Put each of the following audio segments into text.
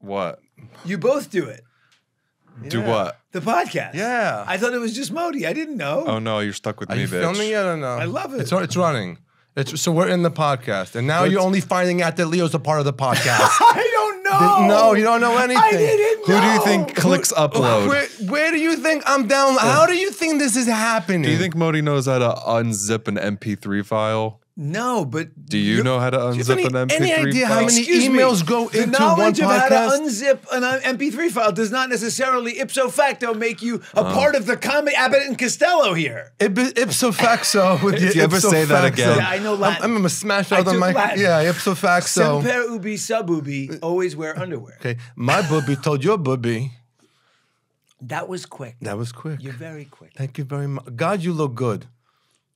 What? You both do it. Do what? The podcast. Yeah. I thought it was just Modi. I didn't know. Oh no, you're stuck with Are me, you bitch. filming it or no? I love it. It's running. So we're in the podcast, and now you're only finding out that Leo's a part of the podcast. I don't know. No, you don't know anything. I didn't know. Who do you think clicks upload? Where do you think I'm down? How do you think this is happening? Do you think Modi knows how to unzip an MP3 file? No, but Do you know how to unzip an MP3 any idea file? how many Excuse me, emails go the into one knowledge of how to podcast? unzip an MP3 file does not necessarily ipso facto make you a part of the comedy Abbott and Costello here. Ipso facto. With If you ever say that again. Yeah, I know Latin. I'm gonna smash I out the took mic. Latin. Yeah, ipso facto. Semper ubi sub ubi, always wear underwear. Okay, my booby told your booby. That was quick. That was quick. You're very quick. Thank you very much. God, you look good.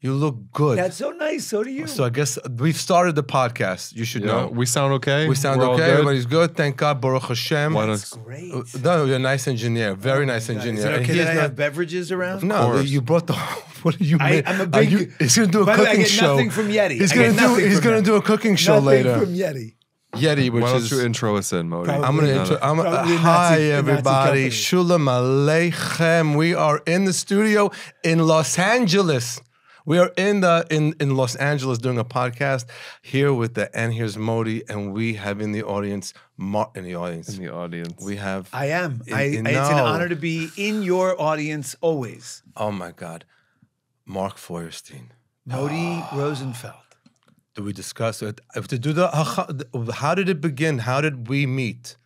You look good. That's so nice. So do you. So I guess we've started the podcast. You should Yeah, know. we sound okay. We sound We're all okay. good? Everybody's good. Thank God. Baruch Hashem. Why That's don't- great. No, you're a nice engineer. Very nice Is engineer. it And okay he that is I not- have beverages around? No, course. you brought the. What are you? I'm a big. He's gonna do a By the way, cooking I get show. nothing from Yeti. He's I gonna get do. nothing He's from gonna them. do a cooking show Nothing later. from Yeti. Yeti, which Why don't is. you intro us in, Modi? Probably. I'm gonna. Probably the Hi Nazi everybody. company. Shulam Aleichem. We are in the studio in Los Angeles. We are in Los Angeles doing a podcast here with and here's Modi, and we have in the audience in the audience. In the audience. We have. I am. In- It's an no. honor to be in your audience always. Oh my God, Mark Feuerstein. Modi Rosenfeld. Do we discuss it? To do how did it begin? How did we meet?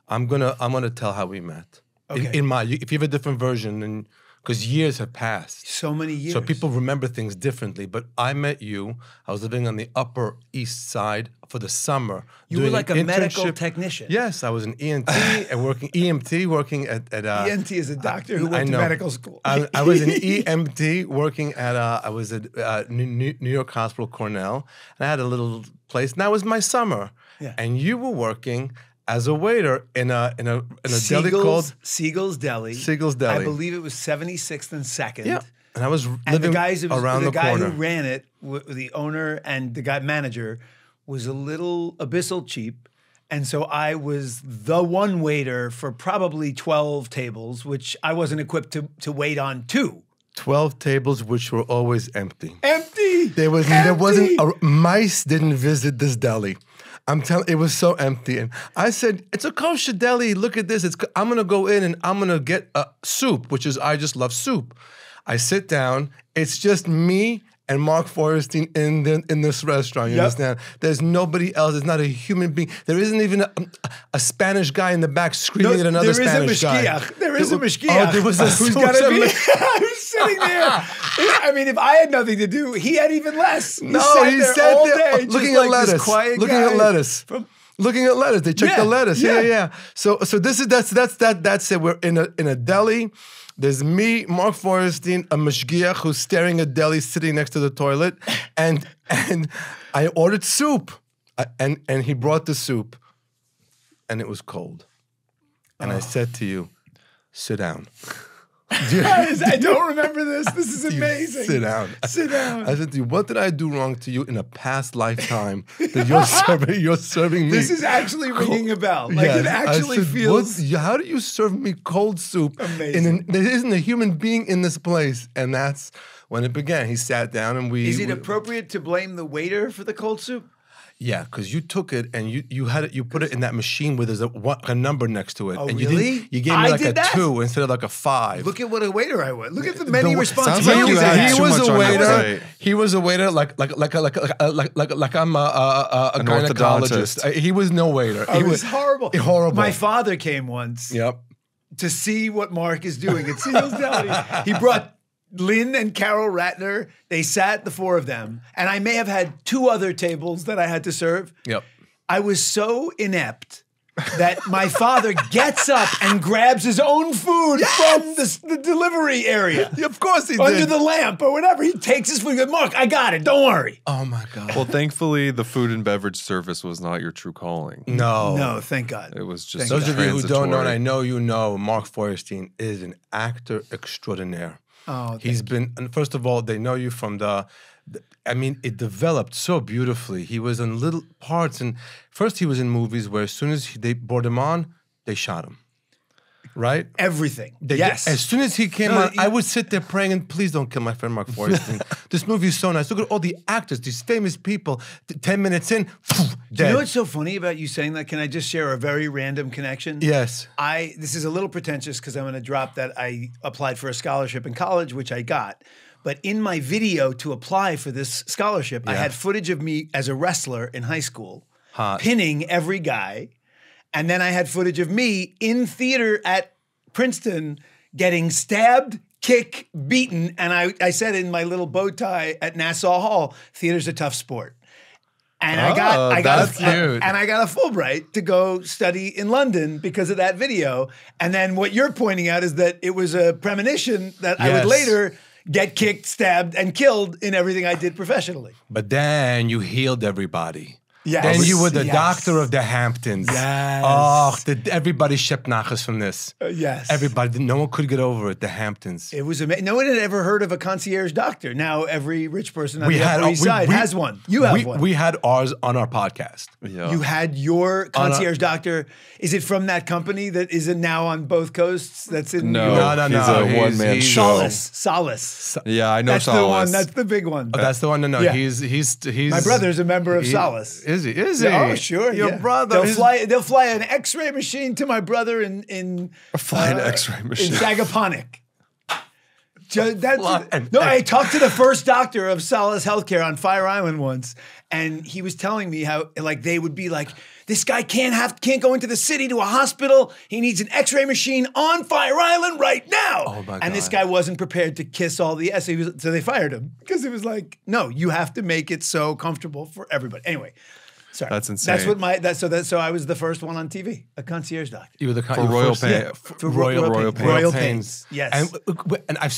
I'm gonna tell how we met. Okay. If you have a different version, and because years have passed, So many years. so people remember things differently. But I met you. I was living on the Upper East Side for the summer. You were doing like an a medical internship. technician. Yes, I was an ENT and working at ENT is a doctor who I went to know. medical school. I was an EMT working at I was at New York Hospital Cornell, and I had a little place, and that was my summer. Yeah. And you were working as a waiter in a deli called Siegel's Deli. Siegel's Deli. I believe it was 76th and 2nd. Yeah. And I was And living the guys, around the the guy corner. who ran it, the owner and the guy manager, was a little abyssal cheap. And so I was the one waiter for probably 12 tables, which I wasn't equipped to wait on two. 12 tables, which were always empty. Empty. There wasn't mice didn't visit this deli. I'm telling, it was so empty, and I said, "It's a kosher deli. Look at this. I'm gonna go in and I'm gonna get a soup, which is I just love soup." I sit down. It's just me and Mark Feuerstein in this restaurant. You Yep. understand? There's nobody else. There's not a human being. There isn't even a Spanish guy in the back screaming at another Spanish guy. There is a mashgiach. Oh, there was a who's got to be who's sitting there. I mean, if I had nothing to do, he had even less. He sat there all day, looking just at like this lettuce. quiet Looking guy at lettuce. from- Looking at lettuce. They check Yeah, the lettuce. yeah. Yeah. So that's it. We're in a deli. There's me, Mark Feuerstein, a mashgiach who's staring at deli, sitting next to the toilet, and I ordered soup, and he brought the soup, and it was cold, and I said to you, "Sit down." I don't remember this. This is amazing. Sit down. Sit down. I said to you, "What did I do wrong to you in a past lifetime that you're serving me?" This is actually ringing a bell. Like Yes. it actually I said, feels. how do you serve me cold soup? Amazing. There isn't a human being in this place, and that's when it began. He sat down, and Is it appropriate to blame the waiter for the cold soup? Yeah, because you took it and you put it in that machine where there's a number next to it. Oh, and really? You gave me I like a did that? 2 instead of like a 5. Look at what a waiter I was. Look at the many Sounds responsibilities like you I had had. he too was much a on your waiter. plate. He was a waiter like I'm a An gynecologist. orthodontist. He was no waiter. It He was horrible. Horrible. My father came once Yep. to see what Mark is doing at Siegel's Deli. He brought Lynn and Carol Ratner. They sat, the four of them, and I may have had 2 other tables that I had to serve. Yep. I was so inept that my father gets up and grabs his own food from the delivery area. Of course he did. Under the lamp or whatever. He takes his food and goes, Mark, I got it. Don't worry. Oh my God. Well, thankfully, the food and beverage service was not your true calling. No. No, thank God. It was just Those of you who don't know, and transitory. I know you know, Mark Feuerstein is an actor extraordinaire. Oh, He's been, and first of all, they know you from I mean, it developed so beautifully. He was in little parts, and first he was in movies where as soon as they brought him on, they shot him. Right? Everything. They yes. As soon as he came No, on, I would sit there praying, and please don't kill my friend Mark Feuerstein. This movie is so nice. Look at all the actors, these famous people. 10 minutes in, dead. Do you know what's so funny about you saying that? Can I just share a very random connection? Yes. This is a little pretentious because I'm going to drop that I applied for a scholarship in college, which I got. But in my video to apply for this scholarship, I had footage of me as a wrestler in high school, pinning every guy. And then I had footage of me in theater at Princeton getting stabbed, kicked, beaten. And I said in my little bow tie at Nassau Hall, theater's a tough sport. And I got a Fulbright to go study in London because of that video. And then what you're pointing out is that it was a premonition that I would later get kicked, stabbed, and killed in everything I did professionally. But then you healed everybody. Yes. Then you were the doctor of the Hamptons. Yes. Oh, everybody shipped nachas from this. Yes. Everybody. No one could get over it, the Hamptons. It was amazing. No one had ever heard of a concierge doctor. Now every rich person on the Upper East Side has one. You have one. We had ours on our podcast. Yeah. You had your concierge doctor. Is it from that company that isn't now on both coasts? That's in No, New York? he's a one-man show. Solace. Yeah, I know That's Solace. the one. That's the big one. Oh, that's the one. No, Yeah. he's My brother's a member of Solace. Is he? Is he? Oh, sure. Your yeah. brother. They'll fly an X-ray machine to my brother in an X-ray machine. in Sagaponack. Fly I talked to the first doctor of Solace Healthcare on Fire Island once, and he was telling me how like they would be like, this guy can't go into the city to a hospital. He needs an X-ray machine on Fire Island right now. Oh my God. And this guy wasn't prepared to kiss all the so they fired him because it was like, no, you have to make it so comfortable for everybody. Anyway. Sorry. That's insane. So I was the first one on TV, a concierge doctor. You were the For Royal Pain. For Royal Pain. Royal Pains. Yes. And I've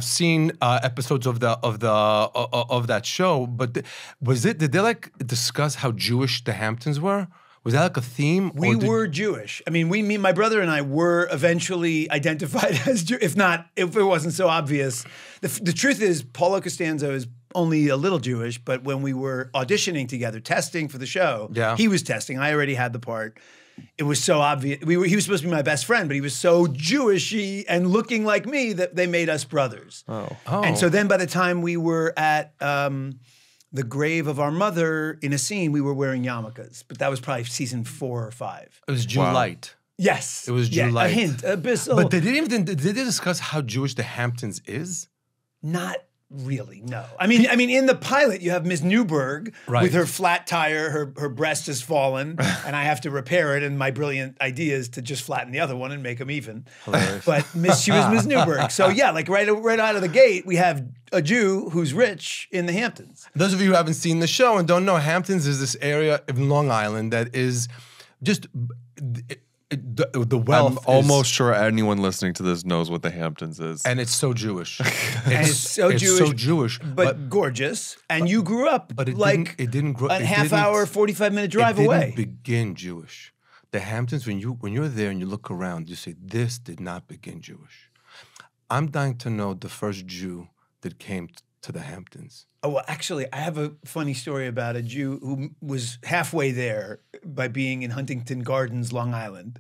seen episodes of that show, but did they like discuss how Jewish the Hamptons were? Was that like a theme? We were Jewish. I mean, my brother and I were eventually identified as Jew, if it wasn't so obvious. The truth is, Paulo Costanzo is only a little Jewish, but when we were auditioning together, testing for the show, he was testing. I already had the part. It was so obvious. He was supposed to be my best friend, but he was so Jewishy and looking like me that they made us brothers. Oh. And so then by the time we were at the grave of our mother in a scene, we were wearing yarmulkes, but that was probably season 4 or 5. It was Jew Light. Yes. It was Jew Light. A hint, abyssal. But did they discuss how Jewish the Hamptons is? Not really, no. I mean, in the pilot, you have Miss Newberg with her flat tire, her breast has fallen, and I have to repair it. And my brilliant idea is to just flatten the other one and make them even. Hilarious. But she was Miss Newberg. So yeah, like right out of the gate, we have a Jew who's rich in the Hamptons. Those of you who haven't seen the show and don't know, Hamptons is this area of Long Island that is just the wealth. I'm almost sure anyone listening to this knows what the Hamptons is. And it's so Jewish. It's so Jewish. But gorgeous. And you grew up but it didn't grow, a half-hour, 45-minute drive away. It didn't begin Jewish. The Hamptons, when you're there and you look around, you say, this did not begin Jewish. I'm dying to know the first Jew that came to the Hamptons. Oh, well, actually, I have a funny story about a Jew who was halfway there by being in Huntington Gardens, Long Island.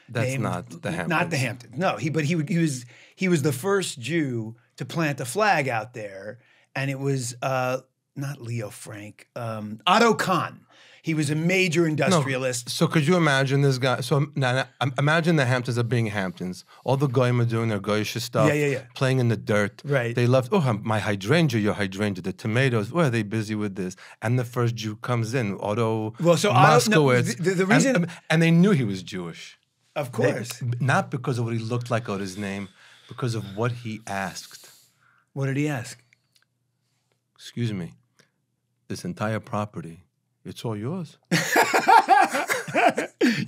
That's not the Hamptons. Not the Hamptons. No, he was the first Jew to plant a flag out there, and it was not Leo Frank, Otto Kahn. He was a major industrialist. No. So could you imagine this guy? So now, imagine the Hamptons are being Hamptons. All the goyim are doing their goyish stuff. Playing in the dirt. Right. They left, my hydrangea, your hydrangea, the tomatoes. Are they busy with this? And the first Jew comes in, Otto Moskowitz. The reason... And they knew he was Jewish. Of course. Not because of what he looked like or his name, because of what he asked. What did he ask? Excuse me, this entire property, it's all yours.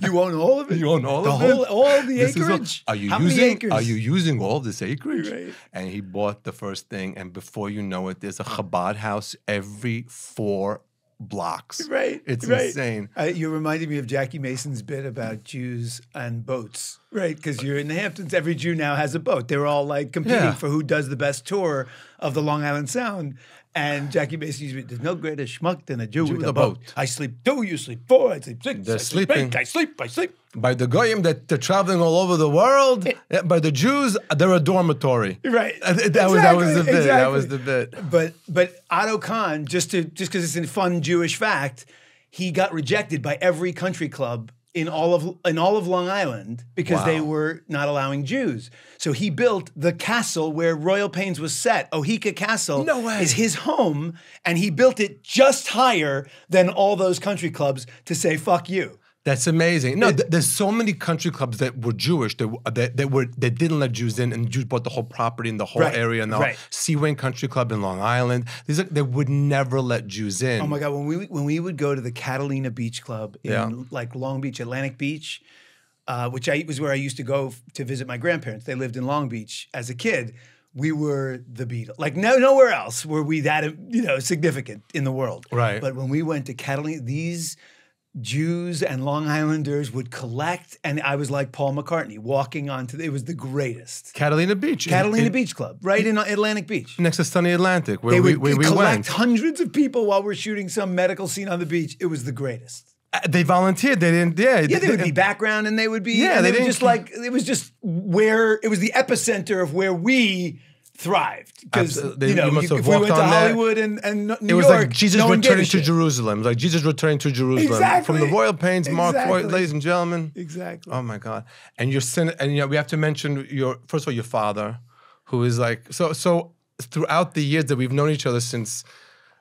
You own all of it? You own all of it? All the acreage? Many acres? Are you using all this acreage? Right. And he bought the first thing, and before you know it, there's a Chabad house every 4 blocks. Right. It's insane. You reminded me of Jackie Mason's bit about Jews and boats, right? Because you're in the Hamptons. Every Jew now has a boat. They're all like competing for who does the best tour of the Long Island Sound. And Jackie Mason used to be, there's no greater schmuck than a Jew with with a a boat. boat. I sleep 2, you sleep 4, I sleep 6, They're I sleep sleeping. 8, I sleep. By the goyim that they're traveling all over the world. By the Jews, they're a dormitory. Right. That was the bit. Exactly. That was the bit. But Otto Kahn, just because it's a fun Jewish fact, he got rejected by every country club in all of Long Island because they were not allowing Jews. So he built the castle where Royal Pains was set. Ohika Castle No way. is his home, and he built it just higher than all those country clubs to say fuck you. That's amazing. No, there's so many country clubs that were Jewish that didn't let Jews in, and Jews bought the whole property and the whole area and the Sea Wing Country Club in Long Island. They would never let Jews in. Oh my God! When we would go to the Catalina Beach Club in like Long Beach, Atlantic Beach, which was where I used to go to visit my grandparents. They lived in Long Beach as a kid. We were the Beatles. Like nowhere else were we that significant in the world. Right. But when we went to Catalina, these Jews and Long Islanders would collect, and I was like Paul McCartney walking onto. It was the greatest. Catalina Beach. Catalina Beach Club, right in Atlantic Beach. Next to Sunny Atlantic, where They we would collect went. hundreds of people while we're shooting some medical scene on the beach. It was the greatest. They volunteered. They didn't. Yeah, Yeah, they would be background, and they would be. Yeah, and they were didn't- just like it was just where it was the epicenter of where we thrived because Absolutely. You must have if we went walked to on there. Hollywood and New It was York, like Jesus no one gave a returning to shit. Jerusalem. It was like Jesus returning to Jerusalem. Exactly. From the Royal Pains, Mark Exactly. Feuerstein, ladies and gentlemen. Exactly. Oh my God. And we have to mention first of all, your father, who is like, so throughout the years that we've known each other since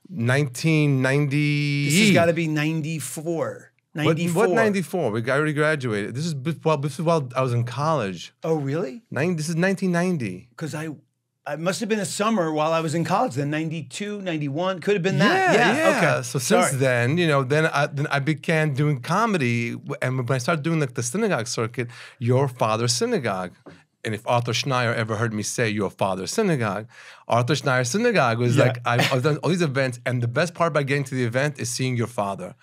1990. This has got to be 94. 94. What 94? We already graduated. This is while I was in college. Oh, really? This is 1990. Because I must have been a summer while I was in college. Then 92, 91 could have been that. Yeah. Okay. So since then, then I began doing comedy, and when I started doing like the synagogue circuit, your father's synagogue. And if Arthur Schneier ever heard me say your father's synagogue, Arthur Schneier synagogue was like I've done all these events, and the best part about getting to the event is seeing your father,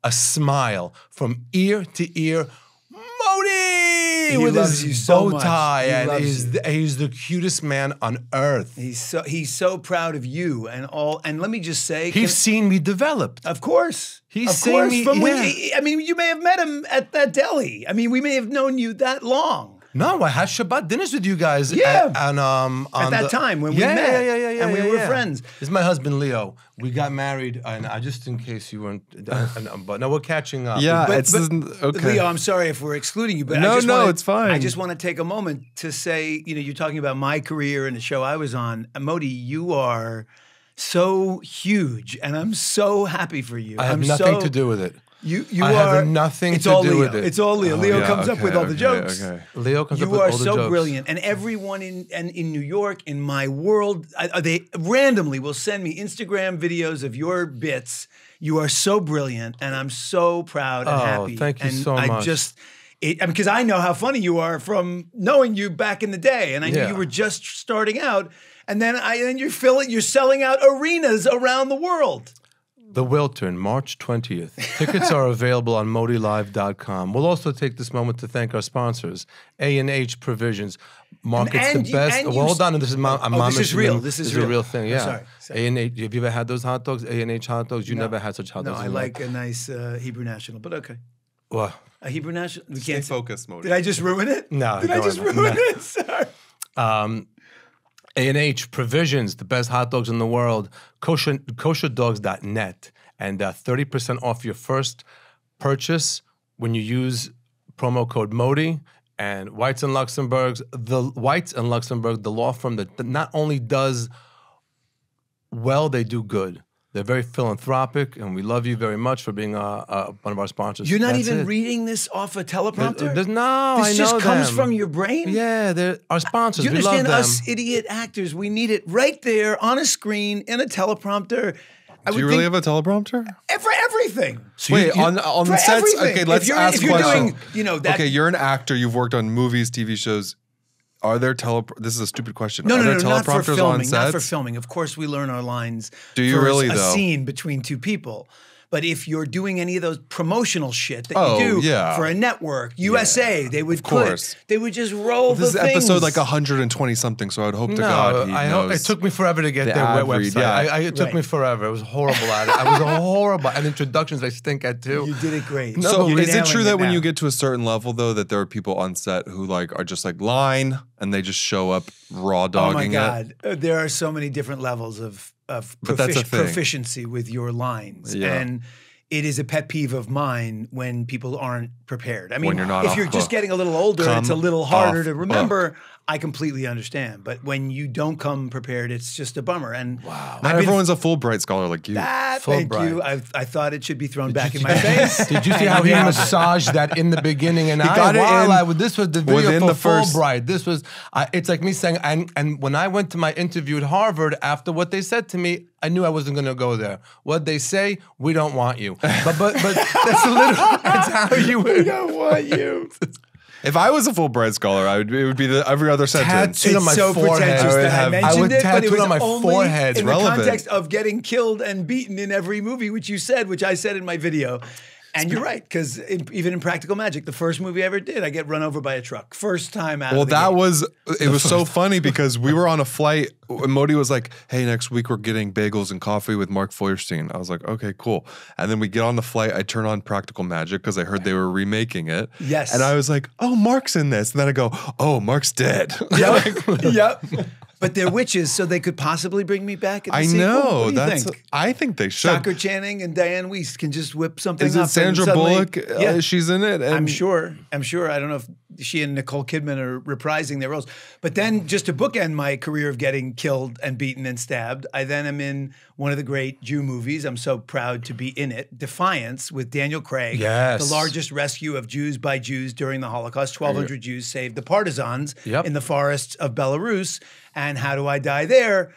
a smile from ear to ear. Modi with loves you his so bow much. tie, He and loves he's the cutest man on earth. He's so proud of you and all. And let me just say, He's seen me develop. of course, He's of seen course. me- From yeah. I mean, you may have met him at that deli. I mean, we may have known you that long. No, I had Shabbat dinners with you guys. Yeah. on That time when we met. Yeah, And we were friends. This is my husband, Leo. We got married, and just in case you weren't, but no, we're catching up. Yeah, But- it's but- okay. Leo, I'm sorry if we're excluding you, but No, I just no, wanna, it's fine. I just want to take a moment to say, you're talking about my career and the show I was on. Modi, you are so huge, and I'm so happy for you. I have I'm nothing to do with it. You I are have nothing it's to all do Leo. with it. It's all Leo. Leo comes up with all the jokes. Okay. Leo comes up You with are all the so jokes. brilliant, and everyone in New York, in my world, they randomly will send me Instagram videos of your bits. You are so brilliant, and I'm so proud and happy. Thank you and so I much. because I know how funny you are from knowing you back in the day, and I knew Yeah. you were just starting out, and then you're selling out arenas around the world. The Wiltern, March 20th. Tickets are available on modilive.com. We'll also take this moment to thank our sponsors, A&H Provisions. Mark, it's And the you- best. and Well, you- hold on. This is this is real. This is a real. real thing. I'm Yeah. sorry. A&H. Have you ever had those hot dogs? A&H hot dogs? You never had such hot No, dogs. I in your like a nice Hebrew National, but okay. life. What? A Hebrew National? We Stay can't say. focused, Modi. Did I just ruin it? No, Did I go just on. ruin No. it? Sorry. A&H Provisions, the best hot dogs in the world. Kosherdogs.net. And 30% off your first purchase when you use promo code MODI. And Whites and Luxembourg, the law firm that not only does well, they do good. They're very philanthropic, and we love you very much for being one of our sponsors. You're not That's even it. reading this off a teleprompter? No, This I know just comes them. from your brain? Yeah, they're our sponsors. Do you We love understand them. us idiot actors? We need it right there on a screen in a teleprompter. Do you really have a teleprompter? For everything. So Wait, on For the sets? everything. Okay, let's ask if you're questions. doing, that. Okay, you're an actor. You've worked on movies, TV shows. Are there This is a stupid question. No, Are there not for teleprompters on filming. Not sets? for filming. Of course, we learn our lines. Do you for really, a though? scene between two people. But if you're doing any of those promotional shit that Oh, you do yeah. for a network, USA, they would course. click. They would just roll This is the things. episode like 120 something, so I would hope to God he I hope knows. it took me forever to get the their ad read, website. yeah. It took me forever. It was horrible at it. I was horrible. And introductions I stink at too. You did it great. No, So You're is it nailing true that when now. you get to a certain level though that there are people on set who like are just like line and they just show up raw Oh dogging my it? God, there are so many different levels of But that's a thing. proficiency with your lines, Yeah. and it is a pet peeve of mine when people aren't prepared. I mean, you're not if off you're just book. getting a little older, Come it's a little harder off to remember. I completely understand, but when you don't come prepared, it's just a bummer. And Not I've been everyone's a Fulbright scholar like you. thank Fulbright. you. I thought it should be thrown back in my face. Did you see how he massaged that in the beginning? And got it in this was the video within for the first- Fulbright. This was, it's like me saying, and when I went to my interview at Harvard, after what they said to me, I knew I wasn't going to go there. What they say, we don't want you. But that's a little, that's how you would. I don't want you. If I was a Fulbright scholar, it would be every other sentence. Tattooed on my so forehead. pretentious that I I mentioned would it, but it tattoo was it on my only forehead. in Relevant. the context of getting killed and beaten in every movie, which you said, which I said in my video. And you're right, because even in Practical Magic, the first movie I ever did, I get run over by a truck. First time out Well, of the that gate. was so funny because we were on a flight and Modi was like, hey, next week we're getting bagels and coffee with Mark Feuerstein. I was like, okay, cool. And then we get on the flight, I turn on Practical Magic because I heard they were remaking it. Yes. And I was like, oh, Mark's in this. And then I go, oh, Mark's dead. Yep. But they're witches, so they could possibly bring me back in the I sequel. know. What do you think? I think they should. Soccer Channing and Diane Weiss can just whip something Is up. it and Sandra suddenly- Bullock? Yeah. She's in it. And I'm sure. I don't know if she and Nicole Kidman are reprising their roles. But then, just to bookend my career of getting killed and beaten and stabbed, I then am in one of the great Jew movies. I'm so proud to be in it, Defiance, with Daniel Craig. Yes. The largest rescue of Jews by Jews during the Holocaust. 1,200 Jews saved the partisans Yep. in the forests of Belarus. And how do I die there?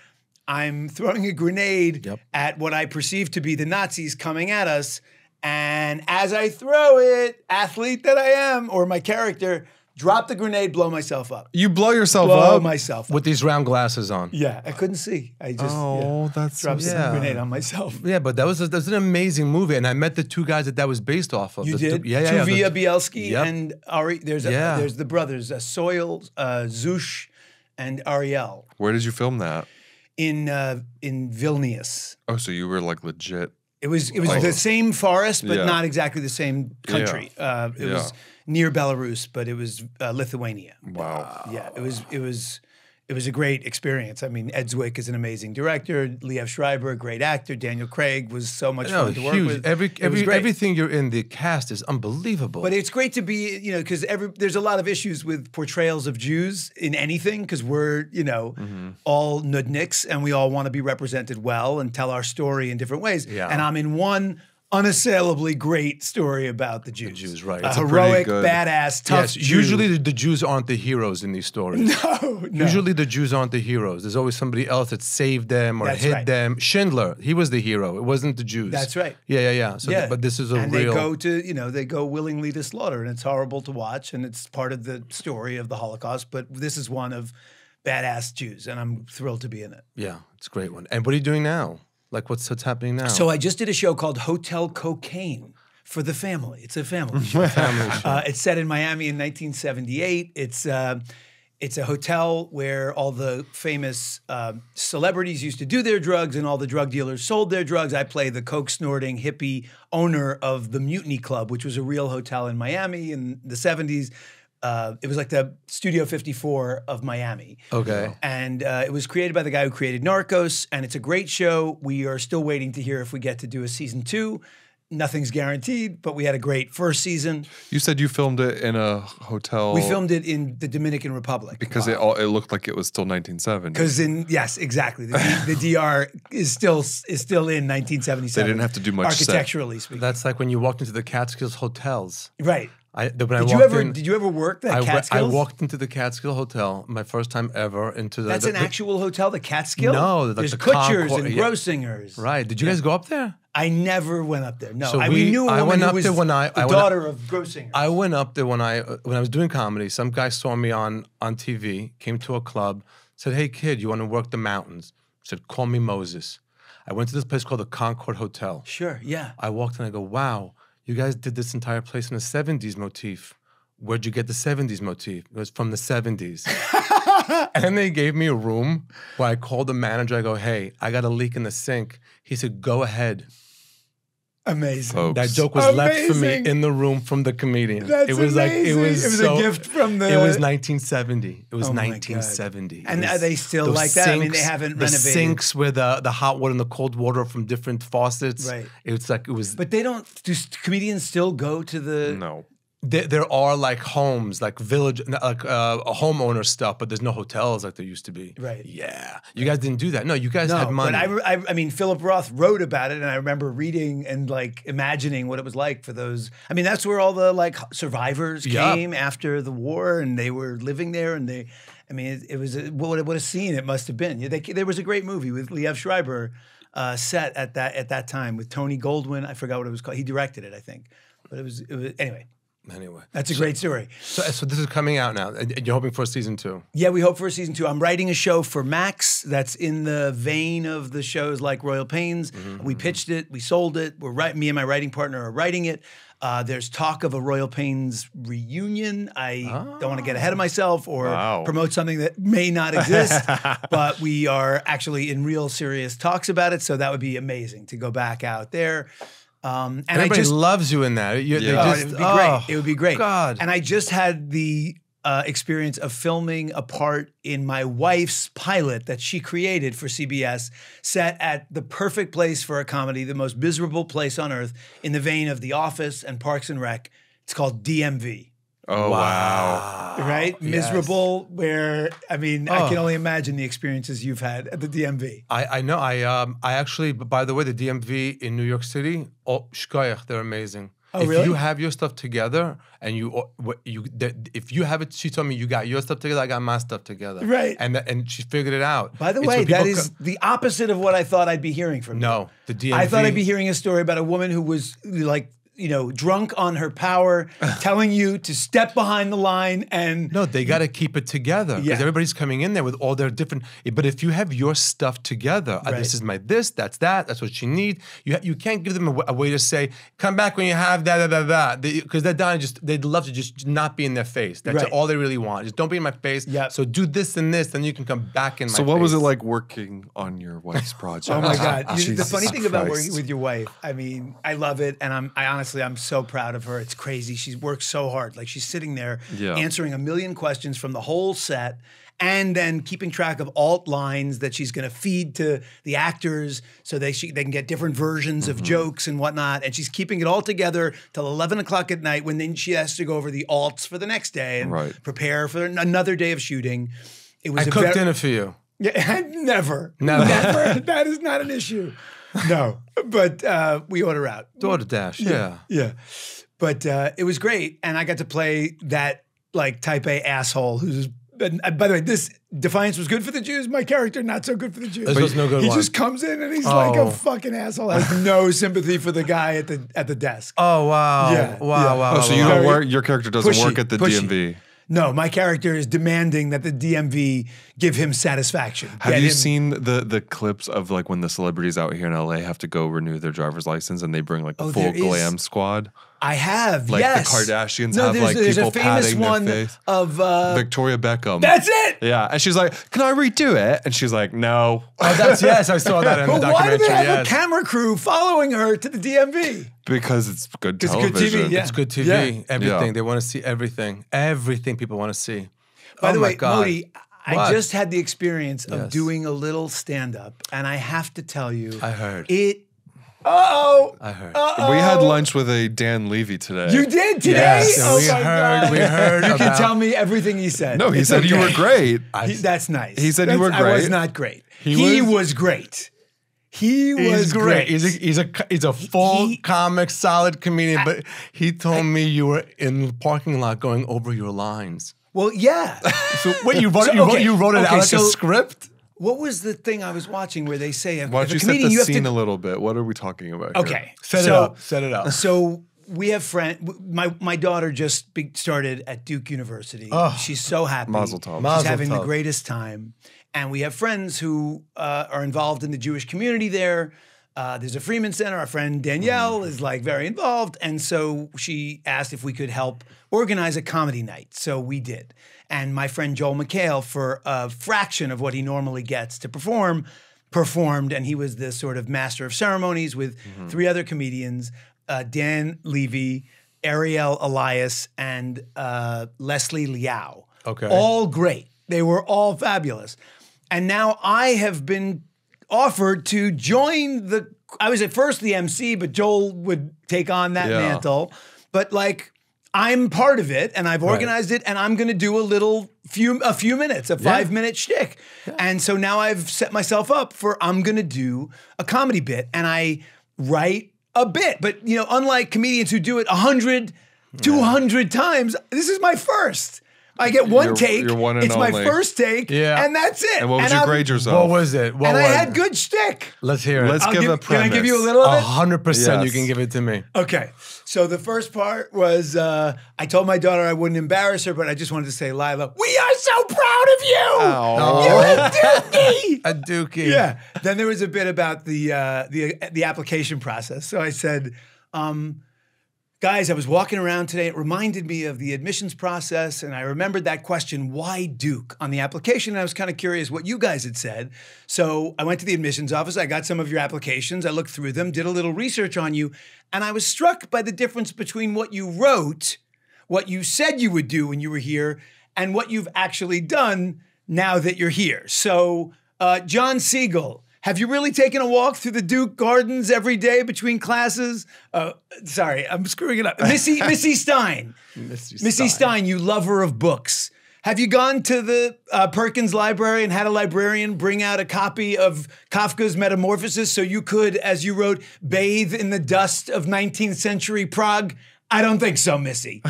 I'm throwing a grenade at what I perceive to be the Nazis coming at us. And as I throw it, athlete that I am, or my character, drop the grenade, blow myself up. you blow yourself Blow up. myself up. With these round glasses on. Yeah, I couldn't see. I just That's dropped so some yeah. grenade on myself. Yeah, but that was an amazing movie, and I met the two guys that was based off of. You The did? two- yeah. Tuvia Bielski Yep. and Ari. There's the brothers, Soil, Zush, and Ariel Where did you film that? in Vilnius. Oh, so you were like legit. It was the same forest, but Yeah. not exactly the same country. It was near Belarus, but it was Lithuania. Wow. Yeah, it was a great experience. I mean, Ed Zwick is an amazing director. Liev Schreiber, a great actor. Daniel Craig was so much No, fun to work huge. with. It was great. Everything you're in, the cast is unbelievable. But it's great to be, because there's a lot of issues with portrayals of Jews in anything, because we're, all nudniks and we all want to be represented well and tell our story in different ways. Yeah. And I'm in one unassailably great story about the Jews. Jews, right. A It's a pretty heroic, good- badass, tough yes, Jew. usually the Jews aren't the heroes in these stories. No. Usually the Jews aren't the heroes. There's always somebody else that saved them or That's hid right. them. Schindler, he was the hero. It wasn't the Jews. That's right. Yeah. So, Yeah. but this is a and real. they go to, they go willingly to slaughter, and it's horrible to watch, and it's part of the story of the Holocaust. But this is one of badass Jews, and I'm thrilled to be in it. Yeah, it's a great one. And what are you doing now? Like, what's happening now? So I just did a show called Hotel Cocaine for the family. It's a family show. It's set in Miami in 1978. It's a hotel where all the famous celebrities used to do their drugs and all the drug dealers sold their drugs. I play the coke-snorting hippie owner of the Mutiny Club, which was a real hotel in Miami in the 70s. It was like the Studio 54 of Miami. Okay. And it was created by the guy who created Narcos, and it's a great show. We are still waiting to hear if we get to do a season 2. Nothing's guaranteed, but we had a great first season. You said you filmed it in a hotel. We filmed it in the Dominican Republic. because it looked like it was still 1970. Because yes, exactly. The DR is still in 1977. They didn't have to do much set. architecturally speaking. That's like when you walked into the Catskills hotels. Right. Did you ever work that I Catskills? walked into the Catskill Hotel, my first time ever into the. That's an actual hotel, the Catskill? No, like there's the Kutchers Concord- and yeah. Grosingers. Right. Did you guys go up there? I never went up there. No, So we knew a I woman went who up was there when the I went daughter of Grosinger. I went up there when I was doing comedy. Some guy saw me on TV, came to a club, said, "Hey kid, you want to work the mountains?" I said, "Call me Moses." I went to this place called the Concord Hotel. Sure, yeah. I walked in, I go, wow, you guys did this entire place in a 70s motif. Where'd you get the 70s motif? It was from the 70s. And then they gave me a room where I called the manager. I go, hey, I got a leak in the sink. He said, go ahead. Amazing. Folks. That joke was left for me in the room from the comedian. That's it was amazing. like, it was a gift from the... It was 1970. It was Oh my 1970. God. And It was are they still those like that? I mean, they haven't the renovated. sinks where the hot water and the cold water from different faucets. Right. It's like, it was... But they don't... Do comedians still go to the... No. There are like homes, like village, like a homeowner stuff, but there's no hotels like there used to be. Right. Yeah. You guys didn't do that. No, you guys No, had money. but I mean, Philip Roth wrote about it, and I remember reading and like imagining what it was like for those. I mean, that's where all the like survivors Yeah. came after the war, and they were living there, and they. I mean, it was what a scene it must have been. There was a great movie with Liev Schreiber set at that time with Tony Goldwyn. I forgot what it was called. He directed it, I think, but it was anyway. Anyway. That's a great story. So this is coming out now. And you're hoping for a season 2. Yeah, we hope for a season 2. I'm writing a show for Max that's in the vein of the shows like Royal Pains. We pitched it, we sold it. Me and my writing partner are writing it. There's talk of a Royal Pains reunion. I don't want to get ahead of myself or promote something that may not exist, but we are actually in real serious talks about it. So that would be amazing to go back out there. And everybody loves you in that. They just, it would be great. It would be great. God. And I just had the experience of filming a part in my wife's pilot that she created for CBS, set at the perfect place for a comedy, the most miserable place on earth, in the vein of The Office and Parks and Rec. It's called DMV. Oh, wow. Right? Yes. Miserable, where, I mean, I can only imagine the experiences you've had at the DMV. I know. I actually, by the way, the DMV in New York City, shkoyach, they're amazing. Oh, if really? you have your stuff together and if you have it, she told me you got your stuff together, I got my stuff together. Right. And she figured it out. By the It's way, when that people is the opposite of what I thought I'd be hearing from you. No, the DMV. I thought I'd be hearing a story about a woman who was like, you know, drunk on her power, telling you to step behind the line and... No, they got to keep it together because Yeah. everybody's coming in there with all their different. But if you have your stuff together, this is my this, that's that, that's what you need. You can't give them a way to say, come back when you have that. Because they're dying. They'd love to just not be in their face. That's Right. all they really want. Just don't be in my face. Yeah. So do this and this, then you can come back in my face. So what was it like working on your wife's project? Oh my God. The Jesus funny thing about Christ. working with your wife, I mean, I love it. And I'm so proud of her. It's crazy. She's worked so hard. Like she's sitting there answering a million questions from the whole set and then keeping track of alt lines that she's going to feed to the actors so they can get different versions of jokes and whatnot. And she's keeping it all together till 11 o'clock at night when then she has to go over the alts for the next day and prepare for another day of shooting. It was I cooked dinner for you. Yeah, never. Never. That is not an issue. No, but we order out. DoorDash, yeah. Yeah. But it was great. And I got to play that like type A asshole who's, by the way, this Defiance was good for the Jews. My character, not so good for the Jews. This was no good He one. just comes in and he's like a fucking asshole. Has no sympathy for the guy at the desk. Oh, wow. Yeah, Wow, yeah. wow. Oh, so you don't work, your character doesn't Pushy, work at the pushy. DMV. No, my character is demanding that the DMV give him satisfaction. Have you seen the clips of like when the celebrities out here in LA have to go renew their driver's license and they bring like a full there is. glam squad? I have, Like yes. the Kardashians No, have like there's people a famous patting one their face. of Victoria Beckham. That's it. Yeah, and she's like, "Can I redo it?" And she's like, "No." Oh, yes, I saw that in the But why documentary. do they have Yes. a camera crew following her to the DMV? Because it's good It's good television. TV, yeah. It's good TV. Yeah. Everything. Yeah. They want to see everything. Everything people want to see. By the my way, God. Modi, I What? just had the experience of Yes. doing a little stand-up, and I have to tell you, I heard. it. I heard. We had lunch with a Dan Levy today. You did today? Yes, and Oh we my heard- God. we heard You can about- tell me everything he said. No, he It's said you okay. were great. That's nice. He said you were I was great. not great. He He was- was great. He was He's great. great. He's a full He- comic, solid comedian. But he told me you were in the parking lot going over your lines. Well, yeah. So what you wrote? So, you wrote it okay, out like a so- script. What was the thing I was watching where they say, Why if don't a you set comedian, the you have scene to a little bit? What are we talking about here? Okay. Set it up. Set it up. So we have my daughter just started at Duke University. Oh. She's so happy. Mazel tov. She's Mazel having the tov. greatest time. And we have friends who are involved in the Jewish community there. There's a Freeman Center. Our friend Danielle is like very involved. And so she asked if we could help organize a comedy night. So we did. And my friend Joel McHale, for a fraction of what he normally gets to performed. And he was the sort of master of ceremonies with 3 other comedians, Dan Levy, Ariel Elias, and Leslie Liao. Okay. All great. They were all fabulous. And now I have been offered to join I was at first the MC, but Joel would take on that mantle. But like, I'm part of it and I've organized it and I'm going to do a few minutes, a 5-minute shtick. Yeah. And so now I've set myself up I'm going to do a comedy bit and I write a bit. But, you know, unlike comedians who do it 100, 200 times, this is my first. I get one take. You're one and it's only. my first take, and that's it. And what would you grade yourself? What was it? I had good shtick. Let's hear it. Let's give a premise. Can I give you a little of it? 100% you can give it to me. Okay. So the first part was I told my daughter I wouldn't embarrass her, but I just wanted to say, Lila, we are so proud of you. Oh. You're a Dookie. A Dookie. Yeah. Then there was a bit about the application process. So I said, guys, I was walking around today. It reminded me of the admissions process, and I remembered that question, why Duke, on the application. And I was kind of curious what you guys had said. So I went to the admissions office. I got some of your applications. I looked through them, did a little research on you, and I was struck by the difference between what you wrote, what you said you would do when you were here, and what you've actually done now that you're here. So, John Siegel, have you really taken a walk through the Duke Gardens every day between classes? Sorry, I'm screwing it up. Missy Stein. Missy Stein, you lover of books. Have you gone to the Perkins Library and had a librarian bring out a copy of Kafka's Metamorphosis so you could, as you wrote, bathe in the dust of 19th century Prague? I don't think so, Missy.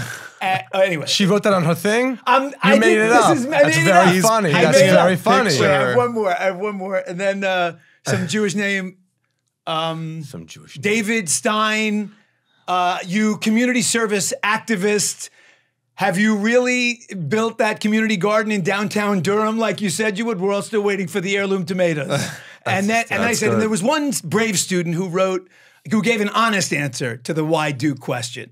Anyway. She wrote that on her thing? You made it up. That's very funny. That's very funny. Wait, I have one more. And then some Jewish name. Some Jewish name. David Stein, you community service activist. Have you really built that community garden in downtown Durham like you said you would? We're all still waiting for the heirloom tomatoes. And I said, and there was one brave student who gave an honest answer to the why Duke question.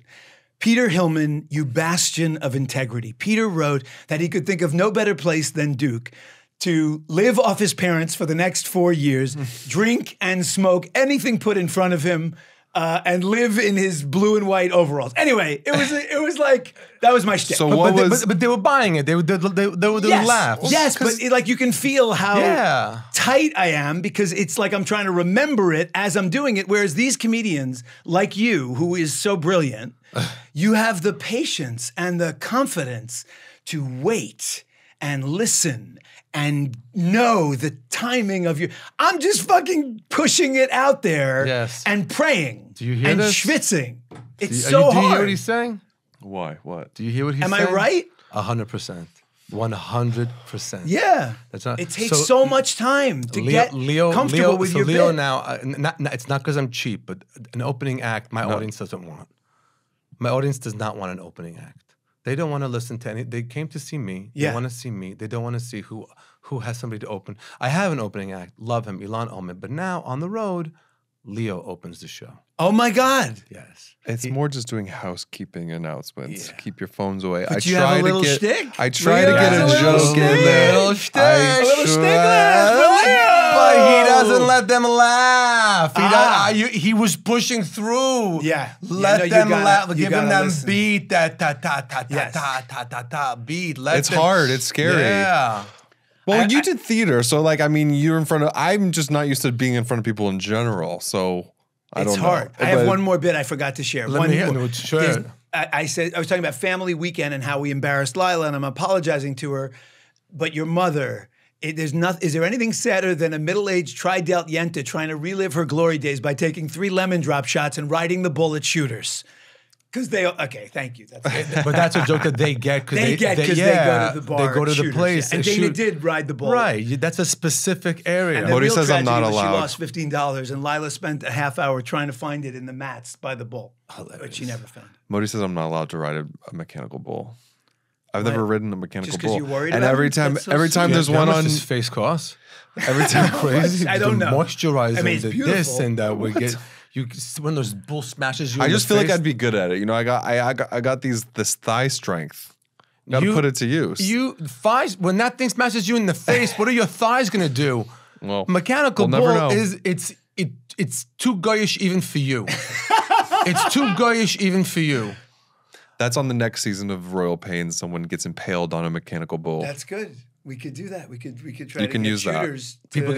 Peter Hillman, you bastion of integrity. Peter wrote that he could think of no better place than Duke to live off his parents for the next 4 years, drink and smoke anything put in front of him, and live in his blue and white overalls. Anyway, it was like, that was my shtick. So But they were buying it. They would laugh. Yes, but like you can feel how tight I am because it's like I'm trying to remember it as I'm doing it. Whereas these comedians, like you, who is so brilliant, you have the patience and the confidence to wait and listen and know the timing of I'm just fucking pushing it out there and praying. Do you hear and this? schwitzing. It's Do so you hard. hear what he's saying? Why? What? Do you hear what he's Am saying? I right? 100%. 100%. Yeah. That's not, it takes so much time to get comfortable with your Leo bit. now, it's not because I'm cheap, but an opening act my audience doesn't want. My audience does not want an opening act. They don't want to listen to any. They came to see me. They want to see me. They don't want to see who has somebody to open. I have an opening act. Love him, Ilan Omen. But now on the road, Leo opens the show. Oh my God. Yes. It's more just doing housekeeping announcements. Yeah. Keep your phones away. But you have a little shtick. I try to get a joke in there. Little shtick. A little shtick left for Leo. But he doesn't let them laugh. He was pushing through. Yeah. Let them laugh. Give him that beat. That beat. It's hard. It's scary. Yeah. Well, you did theater, so like, I mean, you're in front of. I'm just not used to being in front of people in general, so I don't know. It's hard. I have one more bit I forgot to share. Let me hear it. Sure. I was talking about family weekend and how we embarrassed Lila, and I'm apologizing to her. But your mother, is there anything sadder than a middle-aged tri-delt Yenta trying to relive her glory days by taking 3 lemon drop shots and riding the bull at Shooters? Because thank you. That's But that's a joke that they get because they go to the bar. They go to the shooters, place and Dana did ride the bull. Right, that's a specific area. And the Modi real says I'm tragedy not was allowed. She lost $15, and Lila spent a half hour trying to find it in the mats by the bull, but she never found it. Modi says I'm not allowed to ride a mechanical bull. I've never ridden a mechanical Just 'cause bull. you're worried and about every it? time, That's so every time sweet. there's How one much on, does face cost? every time Crazy. I don't the know. Moisturizer, I mean, it's the beautiful. this and that. We get you when those bull smashes you. I in just the feel like face. I'd be good at it. You know, I got this thigh strength. Got to You- put it to use. You thighs when that thing smashes you in the face. What are your thighs gonna do? Well, Mechanical we'll never bull know. it's too goyish even for you. It's too goyish even for you. That's on the next season of Royal Pains. Someone gets impaled on a mechanical bull. That's good. We could do that. We could try You to can get use that. shooters. People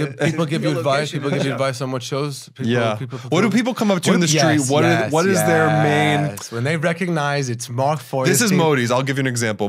give you advice. People give you advice on what shows. Yeah. What do people come up to in the street? Yes, What is their main? yes. When they recognize it's Mark Feuerstein. This is Modi's. I'll give you an example.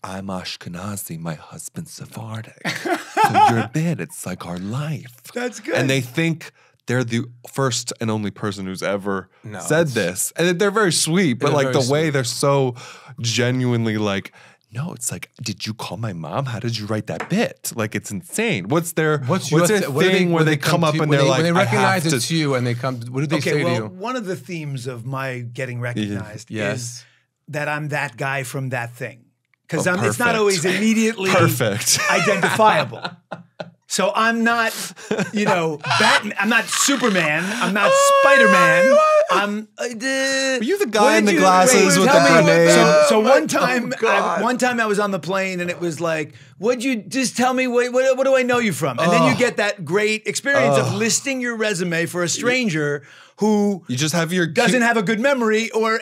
I'm Ashkenazi. My husband's Sephardic. So your bit, it's like our life. That's good. And they think they're the first and only person who's ever No, said it's- this. And they're very sweet, but They're like the very way sweet. they're so genuinely like, no, it's like, did you call my mom? How did you write that bit? Like, it's insane. What's their your what's their th- what do thing where when they come to up you- and when they're like, when they I recognize have it's to. you and they come. What do they Okay, say well, to you? one of the themes of my getting recognized Yes. is that I'm that guy from that thing. Because Oh, it's not perfect. always immediately Perfect. identifiable. So I'm not, Batman. I'm not Superman. I'm not Spider-Man. I'm. Were you the guy in the glasses with the tell me- grenade? So one time, God. one time I was on the plane and it was like, "Would you just tell me what do I know you from?" And then you get that great experience of listing your resume for a stranger who You just have your doesn't have a good memory or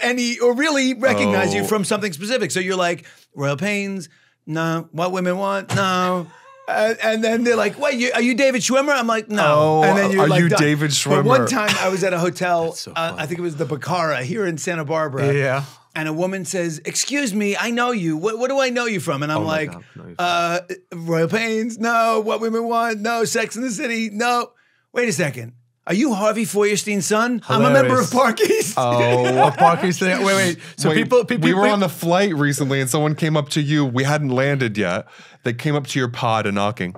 really recognize you Oh. from something specific. So you're like, Royal Pains, no. What women want, no. And then they're like, "Wait, are you David Schwimmer?" I'm like, "No." Oh, and then you're are like, you done. David But one Schwimmer? time I was at a hotel, so I funny. think it was the Bacara here in Santa Barbara. Yeah. And a woman says, "Excuse me, I know you. What do I know you from?" And I'm my like, God, I know you Royal Pains, no. What Women Want, no. Sex in the City, no. Wait a second. Are you Harvey Feuerstein's son? I'm a member of Hilarious. Park East. Oh, Parky's thing. Wait. So Wait, people, we were on a flight recently and someone came up to you. We hadn't landed yet. They came up to your pod and knocking.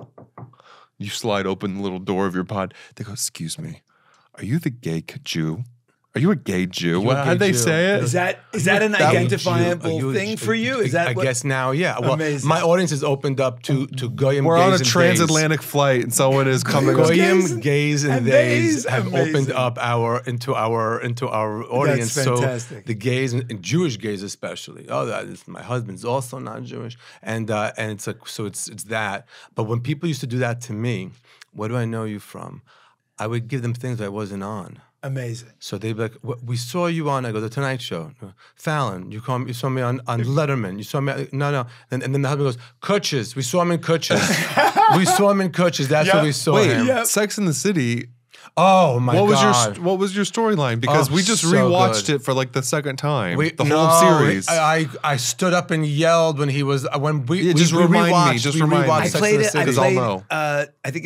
You slide open the little door of your pod. They go, "Excuse me, are you the gay Jew? Are you a gay Jew?" You a How'd gay they Jew? say it? Is that an That- identifiable thing for you? Is that I what? guess now, yeah. Well, Amazing. my audience is opened up to goyim. We're on a gays and transatlantic flight and someone is coming. days. Gays Goyim, gays, and and days days. have Amazing. opened up into our audience. fantastic. So the gays and Jewish gays especially. Oh, my husband's also not Jewish, and it's like so it's that. But when people used to do that to me, what do I know you from? I would give them things I wasn't on. Amazing. So they'd be like, "We saw you on." I go, "The Tonight Show." Fallon, you saw me on Letterman. You saw me. No. And then the husband goes, "Kutches. We saw him in Kutches. We saw him in Kutches. That's what we saw Wait, him." Sex in the City. Oh my What was God. what was your storyline? Because Oh, we just so rewatched good. it for like the second time. We- the no, whole series. I stood up and yelled when he was when we Yeah, just we remind me, rewatched, just we remind me. rewatched I Sex played and the it. City. I Because I'll played. know. I think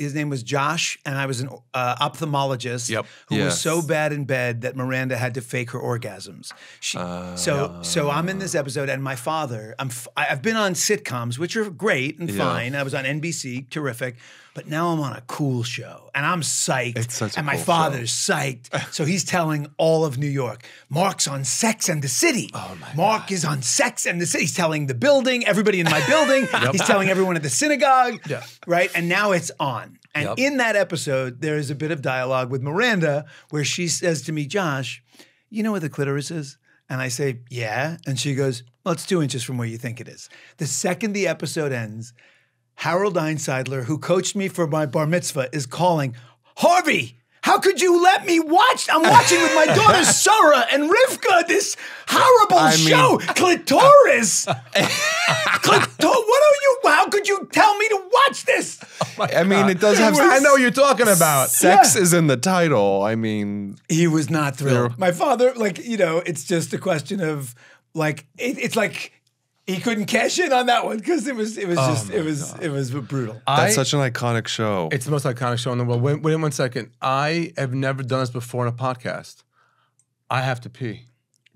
his name was Josh, and I was an ophthalmologist Yep. who was Yes. so bad in bed that Miranda had to fake her orgasms. So I'm in this episode, and my father. I've been on sitcoms, which are great and fine. I was on NBC, terrific. But now I'm on a cool show, and I'm psyched. It's such a and my cool father's psyched. So he's telling all of New York, Mark's on Sex and the City. Oh my Mark is on Sex and the City. He's telling the building, everybody in my building. He's telling everyone at the synagogue. Yeah. Right? And now it's on. And in that episode, there is a bit of dialogue with Miranda where she says to me, "Josh, you know where the clitoris is?" And I say, "Yeah." And she goes, "Well, it's 2 inches from where you think it is." The second the episode ends, Harold Einseidler, who coached me for my bar mitzvah, is calling, "Harvey, how could you let me watch? I'm watching with my daughter Sarah and Rivka this horrible show, Clitoris. What are you? How could you tell me to watch this?" I mean, it does have. I know what you're talking about. Sex is in the title. I mean, He was not thrilled. My father, it's just a question of it's like he couldn't cash in on that one because it was brutal. that's such an iconic show. It's the most iconic show in the world. Wait 1 second. I have never done this before in a podcast. I have to pee.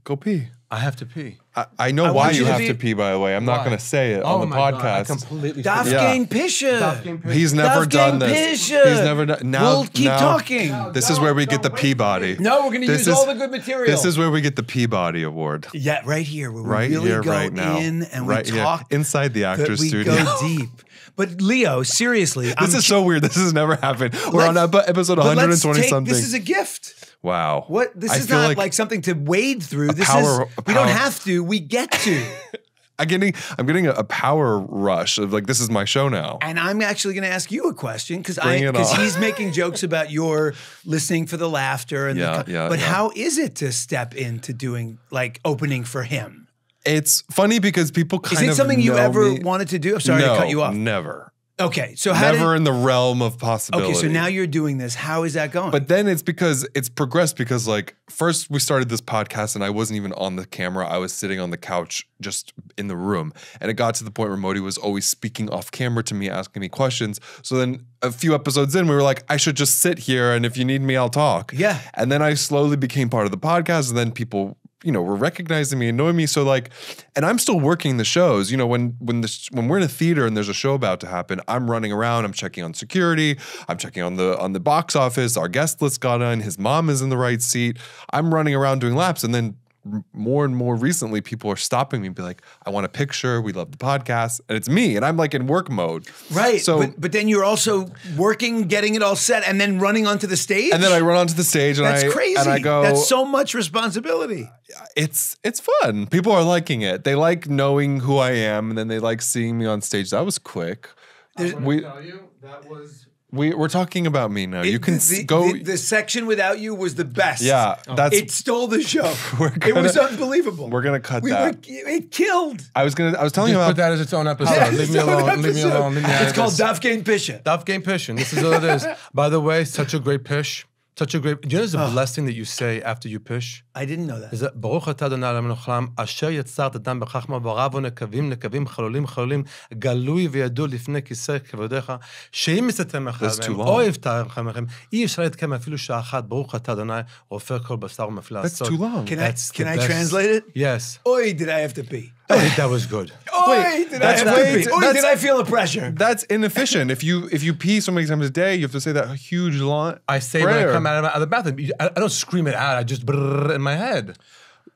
Go pee. I have to pee. I know why want you you to have be- to pee, by the way. I'm not Why? going to say it Oh on the my God, I podcast. completely Darf forgot. gehen Pische. He's never done this. Pische. He's never done. Now, We'll keep now- talking. This is where we get the Peabody. No, we're going to This use is- all the good material. This is where we get the Peabody Award. Yeah, right here, where we Right really here, go right now. in and Right we here. talk. Inside the that actor's we studio. go deep. But Leo, seriously, This is so weird. This has never happened. We're on episode but let's 120 take- something. This is a gift. Wow. What? This I is feel not like something to wade through. This power- is a we don't power- have to. We get to. I'm getting a power rush of like, this is my show now. And I'm actually going to ask you a question because Bring it on. he's making jokes about your listening for the laughter and Yeah, the, yeah, but yeah. how is it to step into doing like opening for him? It's funny because people kind Is of it something you know ever me. wanted to do? I'm sorry to cut you off. Never. Okay, so how Never did, in the realm of possibility. okay, so now you're doing this. How is that going? But then it's because it's progressed because like first we started this podcast and I wasn't even on the camera. I was sitting on the couch just in the room. And it got to the point where Modi was always speaking off camera to me, asking me questions. So then a few episodes in, we were like, I should just sit here and if you need me, I'll talk. Yeah. And then I slowly became part of the podcast and then people were recognizing me and knowing me. So like, and I'm still working the shows. You know, when we're in a theater and there's a show about to happen, I'm running around. I'm checking on security. I'm checking on the box office. Our guest list got on. His mom is in the right seat. I'm running around doing laps, and then more and more recently, people are stopping me and be like, I want a picture. We love the podcast. And it's me. And I'm like in work mode. right. So, But then you're also working, getting it all set, and then running onto the stage. and then I run onto the stage and That's crazy. and I go, That's so much responsibility. it's fun. People are liking it. They like knowing who I am, and then they like seeing me on stage. That was quick. We, tell you, that was... we're talking about me now. You can go. The section without you was the best. Yeah, that's. It stole the show. It gonna- was unbelievable. We're gonna cut that. It killed. I was telling you Just put about. that as its own episode. Yeah, Leave it's me an alone. Leave me episode. alone. Leave me out It's of called this. Daf Game Pisha. Daf game pishing. This is all it is. By the way, such a great pish. Such a great. Do you know there's a blessing that you say after you pish? I didn't know that. is that ברוך אתה אדוני אלוהינו מלך אשר יצרת אדם בחכמה ורב ונקבים נקבים חלולים חלולים גלוי וידוע לפני כיסא כבודיך שאם יסתם אחד That's too מהם long. או יפתר אחד מכם אי אפשר להתקיים אפילו שעה אחת ברוך אתה אדוני רופא כל בשר ומפלא That's too long. Can I translate it? Yes. Oi, did I have to pee? That was good. Oi, did I that's have to way pee? too- Oi, that's- did I feel the pressure? That's inefficient. If you pee so many times a day, you have to say that huge line. I say when I come out of the bathroom, I don't scream it out. I just brrr in my head.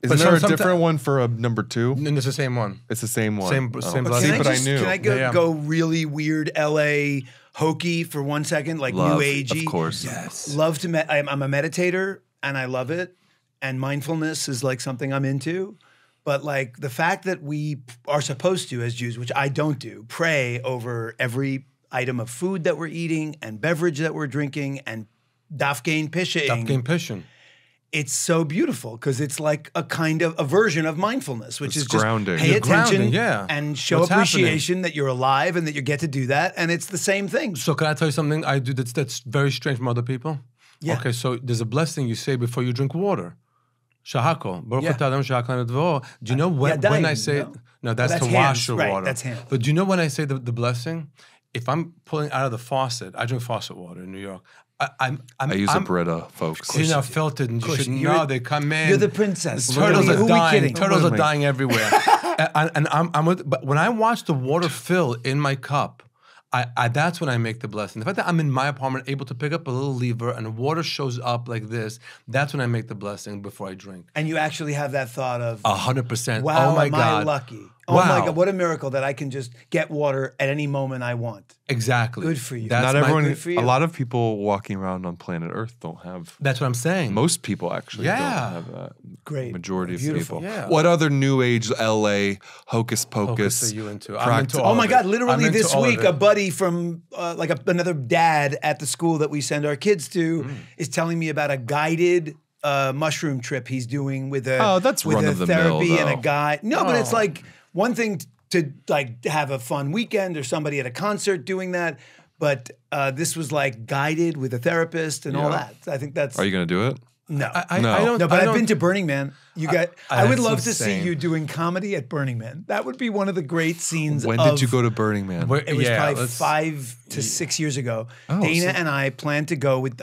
Isn't But there a someti- different one for a number 2? And it's the same one. It's the same one. Same Oh. blessing. See, but I knew. Can I go, Yeah. go really weird LA hokey for 1 second, like Love, new agey? of course. Yes. Love to. I'm a meditator and I love it. And mindfulness is like something I'm into. But like the fact that we are supposed to, as Jews, which I don't do, pray over every item of food that we're eating and beverage that we're drinking and daf gain pishaing. Daf game pishing. It's so beautiful because it's like a kind of a version of mindfulness, which It's is just grounding. pay You're attention grounding, yeah. and show What's appreciation that you're alive and that you get to do that. And it's the same thing. So can I tell you something I do that's very strange from other people? Yeah. Okay, so there's a blessing you say before you drink water. Shahako. Baruch Yeah. atah Adam shahakol nedvoro. Do you know when I Yadayim, say no? no, that's That's to hands, wash your right, water. that's hands. But do you know when I say the blessing? If I'm pulling out of the faucet, I drink faucet water in New York. I use a Brita, folks. You're not filtered, and you should You're- know they come in. You're the princess. Turtles Who are are we dying. kidding? Turtles are Wait. dying everywhere. But when I watch the water fill in my cup, I that's when I make the blessing. The fact that I'm in my apartment, able to pick up a little lever, and water shows up like this, that's when I make the blessing before I drink. And you actually have that thought of, 100%. wow, Oh my am God. I lucky? Oh my Wow. God, what a miracle that I can just get water at any moment I want. Exactly. Good for you. That's Not my- everyone. good for you. A lot of people walking around on planet Earth don't have. That's what I'm saying. Most people actually Yeah. don't have that. Great. Majority of Beautiful. people. Yeah. What other new age LA hocus Focus pocus? are you into? I'm pract- into all Oh my of God! it. Literally I'm into this all of week, it. a buddy from another dad at the school that we send our kids to is telling me about a guided mushroom trip he's doing with a Oh, that's with run a of the mill, therapy and a though. guy. No, but it's Oh. like one thing to like have a fun weekend or somebody at a concert doing that, but this was like guided with a therapist and all Yeah. that. I think that's Are you gonna do it? no. I No. don't. No, but I I've don't- been to Burning Man. I would that's love to see insane. you doing comedy at Burning Man. That would be one of the great scenes. When of, did you go to Burning Man? Where- It was yeah, probably let's- 5 to 6 years ago. Oh, Dana so- and I planned to go with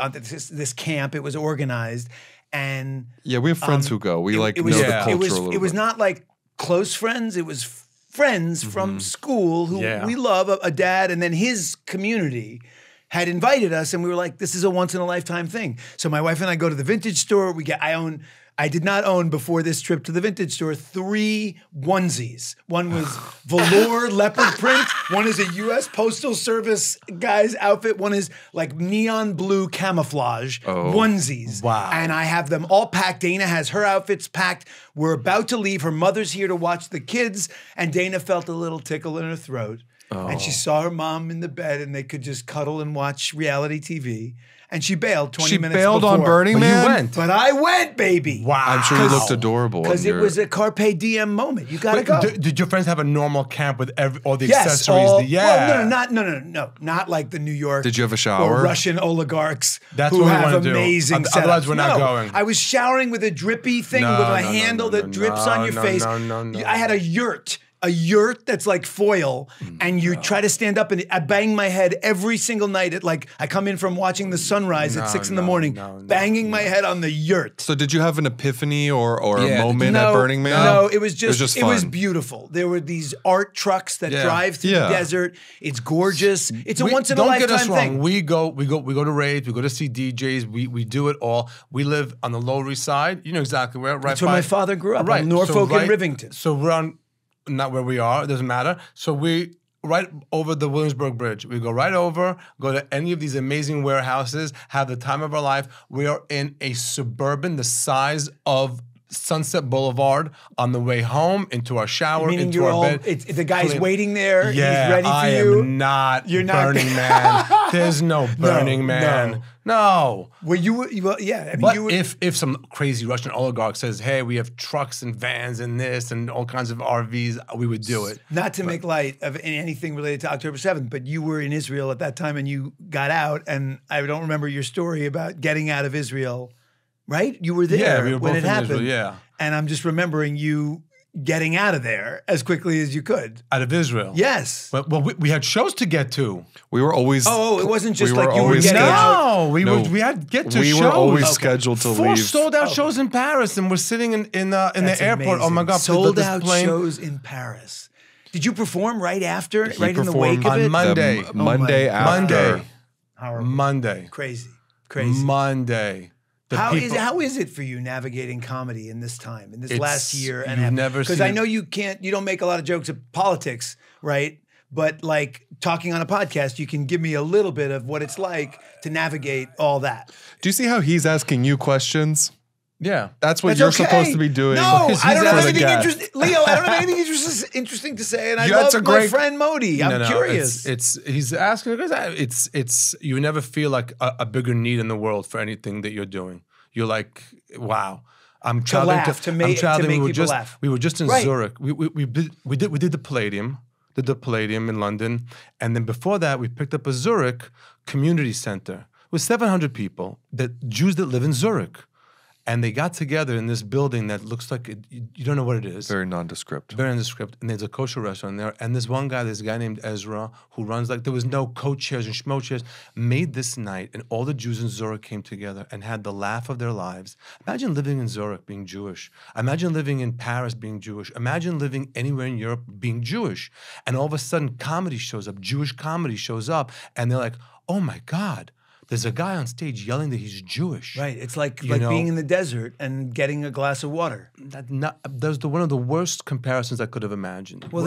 this camp. It was organized, And Yeah, we have friends who go. We like it know was, the culture a little it was bit. not like close friends. It was friends from school who we love, a dad, and then his community had invited us, and we were like, this is a once in a lifetime thing. So my wife and I go to the vintage store. I did not own before this trip to the vintage store 3 onesies. One was velour leopard print. One is a U.S. Postal Service guy's outfit. One is like neon blue camouflage onesies. Wow. And I have them all packed. Dana has her outfits packed. We're about to leave. Her mother's here to watch the kids. And Dana felt a little tickle in her throat. And she saw her mom in the bed, and they could just cuddle and watch reality TV. And she bailed 20 minutes before. She bailed on Burning But Man? you went. But I went, baby. Wow. I'm sure you looked adorable. Because it was a carpe diem moment. You gotta go. Did your friends have a normal camp with all the Yes, accessories? well, no, not like the New York. Did you have a shower? Or Russian oligarchs That's who what we have wanna do. amazing Otherwise, setups. we're not No, going. I was showering with a drippy thing No, with a no, handle no, that no, drips on your no, face. no. I had a yurt that's like foil, and you try to stand up, and I bang my head every single night. I come in from watching the sunrise at 6 in the morning, banging my head on the yurt. So did you have an epiphany or a moment at Burning Man? No, it was just fun. it was beautiful. There were these art trucks that drive through the desert. It's gorgeous. It's a once in a lifetime Don't get us wrong. thing. We go to raves. We go to see DJs. We do it all. We live on the Lower East Side. You know exactly where. Right. That's where my father grew up, on Norfolk and Rivington. So we're on. Not where we are, it doesn't matter. So we right over the Williamsburg Bridge. We go right over, go to any of these amazing warehouses, have the time of our life. We are in a suburban the size of Sunset Boulevard on the way home, into our shower, Meaning into you're our all, bed. the guy's waiting there. Yeah, he's ready for I you. am not You're not Burning Man. There's no Burning Man. No. Well, yeah. I mean, But you were, if some crazy Russian oligarch says, hey, we have trucks and vans and this and all kinds of RVs, we would do it. not to make light of anything related to October 7th, but you were in Israel at that time and you got out, and I don't remember your story about getting out of Israel, right? You were there Yeah, we were when both it in happened. Israel, yeah. And I'm just remembering you getting out of there as quickly as you could. Out of Israel. Yes. Well, we had shows to get to. We were always. Oh, it wasn't just we like were you were always getting scheduled- out. No, we had to get to We shows. were always scheduled to 4 leave. sold-out shows in Paris, and we're sitting in the That's airport. Oh my amazing. God! Sold this out plane. shows in Paris. Did you perform right after, He right in the wake performed of on it? Monday. The Monday my after. Monday. Horrible. Monday. Crazy. Monday. The How people- is it for you navigating comedy in this time, in this It's- last year and you've never because seen I it- know you don't make a lot of jokes of politics, right? But like talking on a podcast, you can give me a little bit of what it's like to navigate all that. Do you see how he's asking you questions? Yeah. That's what That's you're okay. supposed to be doing. No, Because I don't he's have for the anything guest. interesting. Leo, I don't have anything interesting to say, and I Yeah, love that's a my great- friend Modi. I'm No, curious. It's he's asking because it's you never feel like a bigger need in the world for anything that you're doing. You're like, wow. I'm traveling laugh, to I'm make traveling. people we were just laugh. we were just in Right. Zurich. We did the Palladium. Did the Palladium in London, and then before that we picked up a Zurich community center with 700 people, that Jews that live in Zurich, and they got together in this building that looks like you don't know what it is. Very nondescript. Very nondescript. And there's a kosher restaurant there. And this one guy, this guy named Ezra, who runs there was no co-chairs and schmo chairs, made this night, and all the Jews in Zurich came together and had the laugh of their lives. Imagine living in Zurich being Jewish. Imagine living in Paris being Jewish. Imagine living anywhere in Europe being Jewish. And all of a sudden, comedy shows up, Jewish comedy shows up, and they're like, oh my God. There's a guy on stage yelling that he's Jewish. Right. It's like You know? being in the desert and getting a glass of water. That was one of the worst comparisons I could have imagined. Well,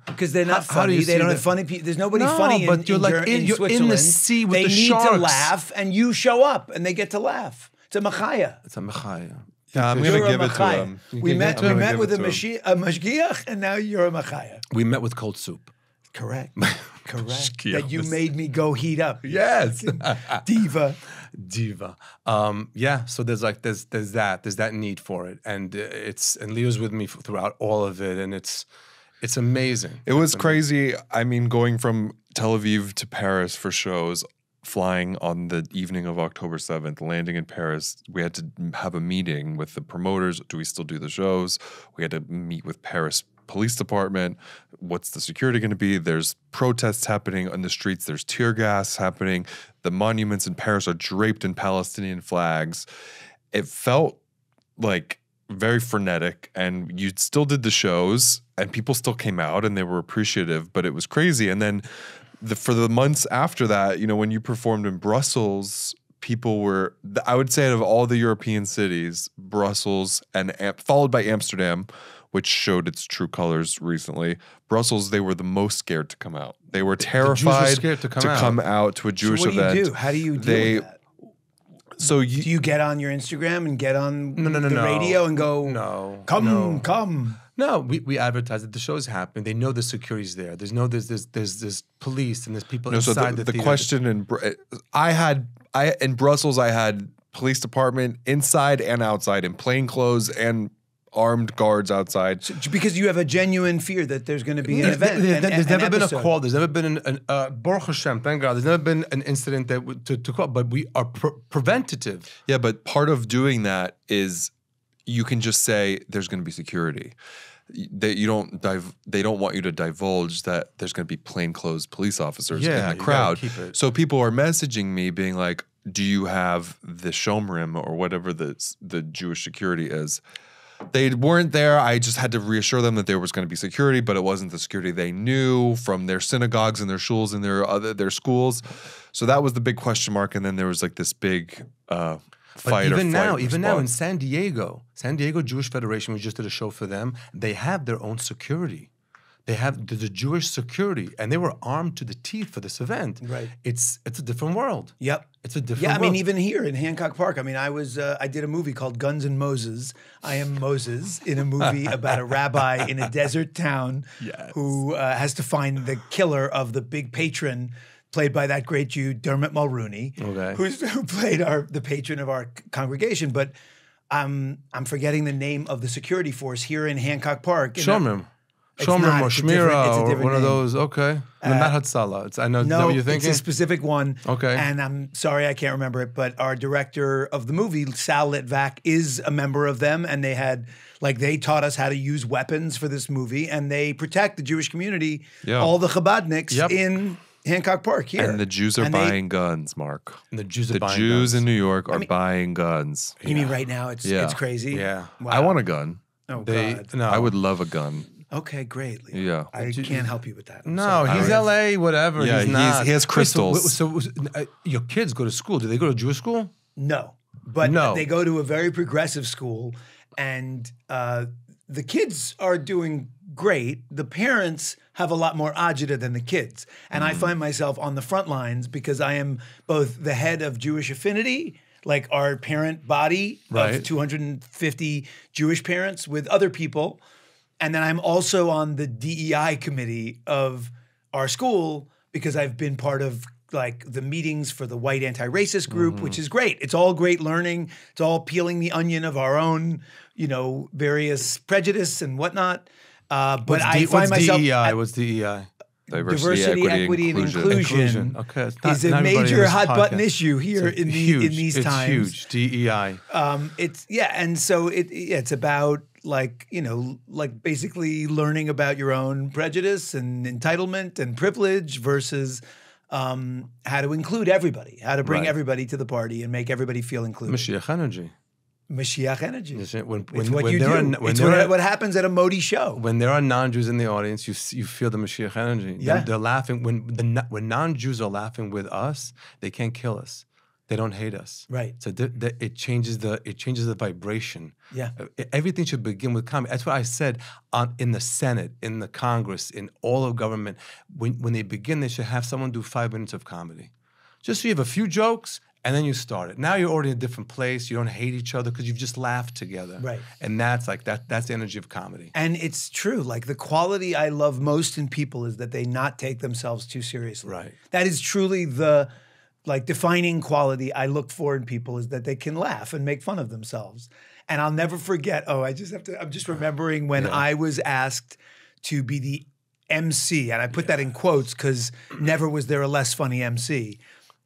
because they're not how do funny. you They see don't that? have funny people. There's nobody No, funny but you're like in you're in Switzerland. the sea with they the need sharks. to laugh, and you show up, and they get to laugh. It's a machaya. It's a mechaya. Yeah, I'm You're going a to give it to machaya. him. We met I'm gonna with give a it to him. mashgiach, and now you're a machaya. We met with cold soup. Correct. Correct. Shkia That you was- made me go heat up. Yes. Diva. Diva. Yeah, so there's that need for it. And and Leo's with me throughout all of it, and it's amazing. It was crazy. I mean, going from Tel Aviv to Paris for shows, flying on the evening of October 7th, landing in Paris. We had to have a meeting with the promoters. Do we still do the shows? We had to meet with Paris Police Department. What's the security going to be? There's protests happening on the streets. There's tear gas happening. The monuments in Paris are draped in Palestinian flags. it felt like very frenetic, and you still did the shows and people still came out and they were appreciative, but it was crazy. And then for the months after that, you know, when you performed in Brussels, people were, I would say, out of all the European cities, Brussels and followed by Amsterdam, which showed its true colors recently. Brussels, they were the most scared to come out. They were terrified scared to come out to a Jewish So what event. do you do? How do you deal with that? So Do you get on your Instagram and get on the radio and go, come? No, we advertise that the shows happen. They know the security's there. There's police and there's people inside so the the question in Brussels, I had police department inside and outside in plain clothes and armed guards outside. So, because you have a genuine fear that there's going to be an event. There's never been a episode. call. There's never been Baruch Hashem, thank God. There's never been an incident that to call, but we are preventative. Yeah, but part of doing that is you can just say there's going to be security. They don't want you to divulge that there's going to be plainclothes police officers in the crowd. So people are messaging me being like, "Do you have the shomrim or whatever the Jewish security is?" They weren't there. I just had to reassure them that there was going to be security, but it wasn't the security they knew from their synagogues and their shuls and their schools. So that was the big question mark. And then there was like this big fight. Even now in San Diego Jewish Federation, we just did a show for them. They have their own security. They have the Jewish security, and they were armed to the teeth for this event. Right. It's a different world. Yep. It's a different world. world. I mean, even here in Hancock Park, I mean, I did a movie called Guns and Moses. I am Moses in a movie about a rabbi in a desert town who has to find the killer of the big patron, played by that great Jew, Dermot Mulrooney, who played the patron of our congregation. But I'm forgetting the name of the security force here in Hancock Park. Shomrim or Shmira or one of those. Okay. Not Hatzalah. I know. Is that what you're thinking? It's a specific one. Okay. And I'm sorry I can't remember it, but our director of the movie, Sal Litvak, is a member of them, and they taught us how to use weapons for this movie, and they protect the Jewish community, all the Chabadniks in Hancock Park here. And the Jews are buying guns, Mark. And the Jews in New York are buying guns. You mean right now it's crazy? Yeah. Wow. I want a gun. Oh, God. No. I would love a gun. Okay, great. Leo. Yeah. I can't help you with that. No, he's LA, whatever. Yeah, he's not. He has crystals. So your kids go to school. Do they go to Jewish school? No. But they go to a very progressive school, and the kids are doing great. The parents have a lot more agita than the kids. And I find myself on the front lines because I am both the head of Jewish Affinity, like our parent body of 250 Jewish parents with other people. And then I'm also on the DEI committee of our school because I've been part of like the meetings for the white anti-racist group, which is great. It's all great learning. It's all peeling the onion of our own, various prejudice and whatnot. But I find myself DEI? What's DEI? Diversity, equity, and inclusion. Okay, is a major hot button issue here in these times. It's huge. DEI. And so it's about basically learning about your own prejudice and entitlement and privilege versus how to include everybody, how to bring everybody to the party and make everybody feel included. Mashiach energy. Mashiach energy. It's what happens at a Modi show. When there are non-Jews in the audience, you feel the Mashiach energy. Yeah. They're laughing. When non-Jews are laughing with us, they can't kill us. They don't hate us. Right. So it changes the vibration. Yeah. Everything should begin with comedy. That's what I said in the Senate, in the Congress, in all of government. When they begin, they should have someone do 5 minutes of comedy. Just so you have a few jokes, and then you start it. Now you're already in a different place. You don't hate each other because you've just laughed together. Right. And that's that's the energy of comedy. And it's true. Like the quality I love most in people is that they not take themselves too seriously. Right. That is truly the defining quality I look for in people is that they can laugh and make fun of themselves. And I'll never forget, I'm just remembering when I was asked to be the MC, and I put that in quotes because never was there a less funny MC,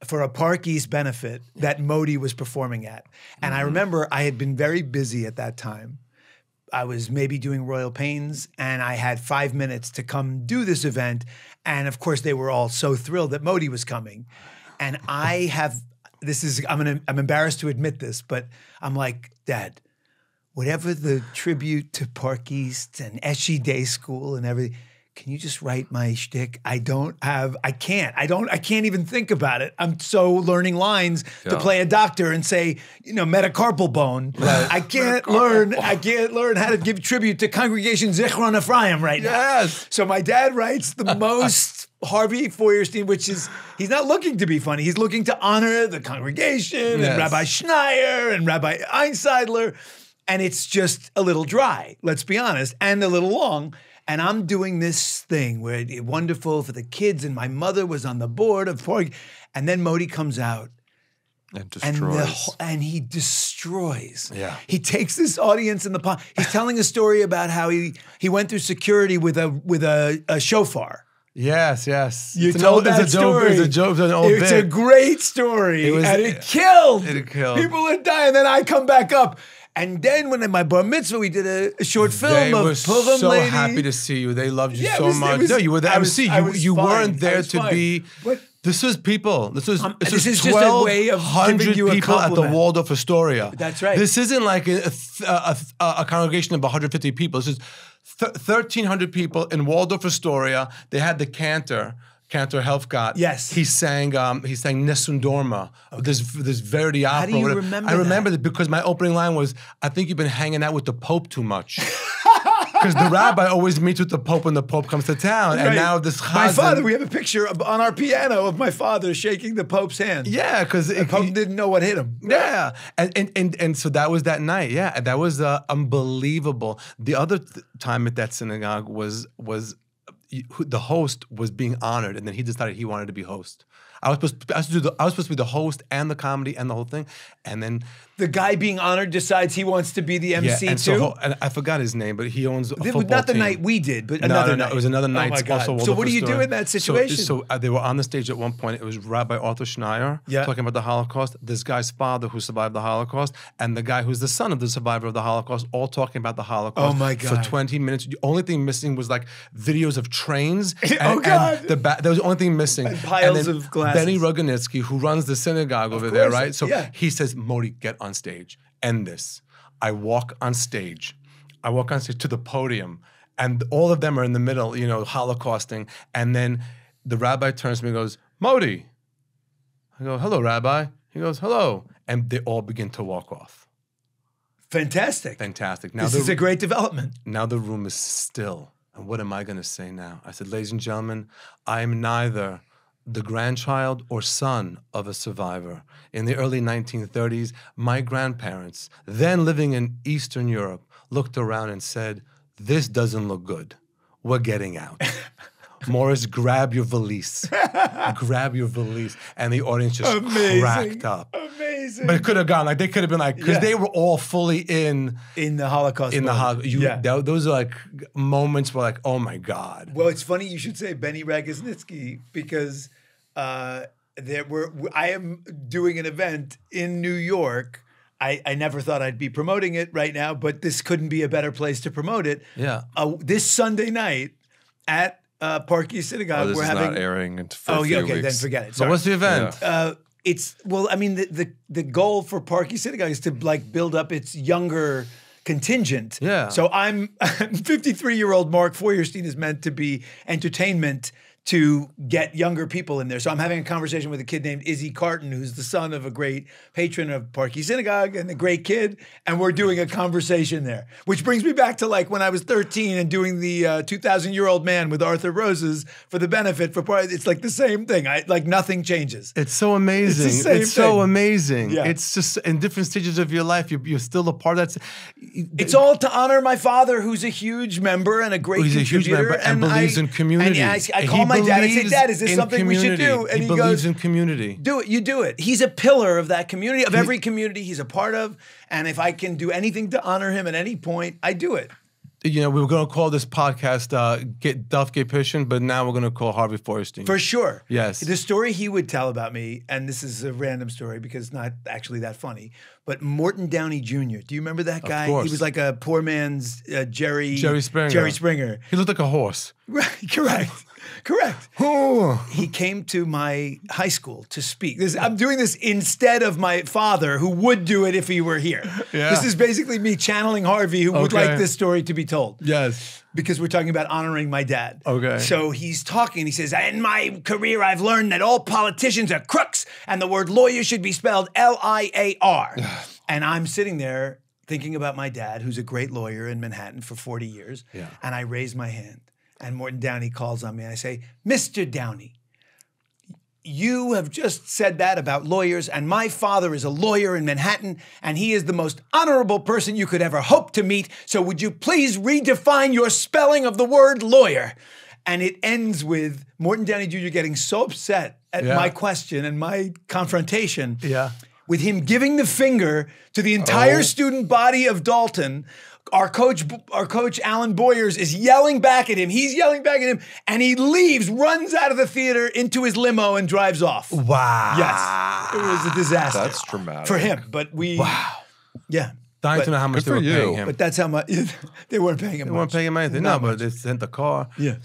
for a Park East benefit that Modi was performing at. And I remember I had been very busy at that time. I was maybe doing Royal Pains, and I had 5 minutes to come do this event. And of course, they were all so thrilled that Modi was coming. And I have I'm embarrassed to admit this, but I'm like, Dad, whatever the tribute to Park East and Eshy Day School and everything, can you just write my shtick? I can't even think about it. I'm so learning lines to play a doctor and say, metacarpal bone. Right. I can't learn how to give tribute to Congregation Zichron Ephraim right now. Yes. So my dad writes the most Harvey Feuerstein, which is, he's not looking to be funny. He's looking to honor the congregation and Rabbi Schneier and Rabbi Einseidler. And it's just a little dry, let's be honest, and a little long. And I'm doing this thing where it's wonderful for the kids, and my mother was on the board of Park. And then Modi comes out and destroys. And he destroys. Yeah. He takes this audience in the pot. He's telling a story about how he went through security with a shofar. Yes, yes. You told that story. It's an old bit. It's a great story. And it killed. It killed. People are dying. Then I come back up. And then when at my bar mitzvah, we did a short film they of were Purim so ladies. happy to see you. They loved you Yeah, so much. No, you were the MC. You weren't there to fine. be. What? This was people. This was this is just a way of giving you a people at the compliment. Waldorf Astoria. That's right. This isn't like a congregation of 150 people. This is 1,300 people in Waldorf Astoria. They had the cantor Helfgott. Yes. He sang Nessun Dorma, this Verdi opera. How do you remember I remember that because my opening line was, I think you've been hanging out with the Pope too much. Because the rabbi always meets with the Pope when the Pope comes to town. Right. And now this My chazan, father, we have a picture on our piano of my father shaking the Pope's hand. Yeah, because the Pope didn't know what hit him. Yeah, and so that was that night. Yeah, and that was unbelievable. The other time at that synagogue was the host was being honored, and then he decided he wanted to be host. I was supposed to be the host and the comedy and the whole thing, and then the guy being honored decides he wants to be the MC and too. And I forgot his name, but he owns a football not the team. night we did, but another night. It was another night. Oh my God. Also So what do you do in that situation? So they were on the stage at one point. It was Rabbi Arthur Schneier talking about the Holocaust. This guy's father who survived the Holocaust, and the guy who's the son of the survivor of the Holocaust, all talking about the Holocaust. Oh my God. For 20 minutes. The only thing missing was like videos of trains. Oh God. And that was the only thing missing. And piles then of glasses. Benny Roganitsky, who runs the synagogue over there, right? So yeah. he says, Modi, get on stage. End this. I walk on stage to the podium, and all of them are in the middle, holocausting. And then the rabbi turns to me and goes, Modi. I go, hello, Rabbi. He goes, hello. And they all begin to walk off. Fantastic. Now This is a great development. Now the room is still. And what am I going to say now? I said, ladies and gentlemen, I am neither the grandchild or son of a survivor. In the early 1930s, my grandparents, then living in Eastern Europe, looked around and said, this doesn't look good. We're getting out. Morris, grab your valise. Grab your valise. And the audience just cracked up. Amazing. But it could have gone, like, they could have been like, because they were all fully in the Holocaust. Those are like moments where like, oh my God. Well, it's funny you should say Benny Roganitsky because I am doing an event in New York. I never thought I'd be promoting it right now, but this couldn't be a better place to promote it. Yeah. This Sunday night at Park East Synagogue, this we're is having. Not airing for a few okay, weeks. then forget it. So what's the event? Yeah. The goal for Park East Synagogue is to like build up its younger contingent. Yeah. So I'm 53-year-old Mark Feuerstein is meant to be entertainment to get younger people in there. So I'm having a conversation with a kid named Izzy Carton, who's the son of a great patron of Park East Synagogue and a great kid. And we're doing a conversation there, which brings me back to like when I was 13 and doing the 2,000-year-old man with Arthur Roses for the benefit for Park. It's like the same thing. Like nothing changes. It's so amazing. It's the same so thing. amazing. Yeah. It's just in different stages of your life, you're still a part of that. It's all to honor my father, who's a huge member and a great He's a contributor. huge member and believes in community. And I call my dad. I say, Dad, is this something we should do? And he he believes goes, in community. do it. You do it. He's a pillar of that community, of every community he's a part of. And if I can do anything to honor him at any point, I do it. We were going to call this podcast Duff Gay Pishin, but now we're going to call Harvey Feuerstein. For sure. Yes. The story he would tell about me, and this is a random story because not actually that funny, but Morton Downey Jr. Do you remember that guy? Of course. He was like a poor man's Jerry Springer. Jerry Springer. He looked like a horse. Right, correct. Correct. Ooh. He came to my high school to speak. I'm doing this instead of my father, who would do it if he were here. Yeah. This is basically me channeling Harvey, who would Okay. like this story to be told. Yes. Because we're talking about honoring my dad. Okay. So he's talking. He says, in my career, I've learned that all politicians are crooks and the word lawyer should be spelled L-I-A-R. And I'm sitting there thinking about my dad, who's a great lawyer in Manhattan for 40 years. Yeah. And I raise my hand. And Morton Downey calls on me and I say, Mr. Downey, you have just said that about lawyers, and my father is a lawyer in Manhattan, and he is the most honorable person you could ever hope to meet. So would you please redefine your spelling of the word lawyer? And it ends with Morton Downey Jr. getting so upset at my question and my confrontation, with him giving the finger to the entire student body of Dalton. Our coach Alan Boyers is yelling back at him. He's yelling back at him, and he leaves, runs out of the theater into his limo and drives off. Wow. Yes, it was a disaster. That's dramatic. For him, but we... Wow. Yeah. Dying to know how much Good they for were paying you. him. But that's how much... They weren't paying him They weren't paying him anything. No, but they sent the car. Yeah.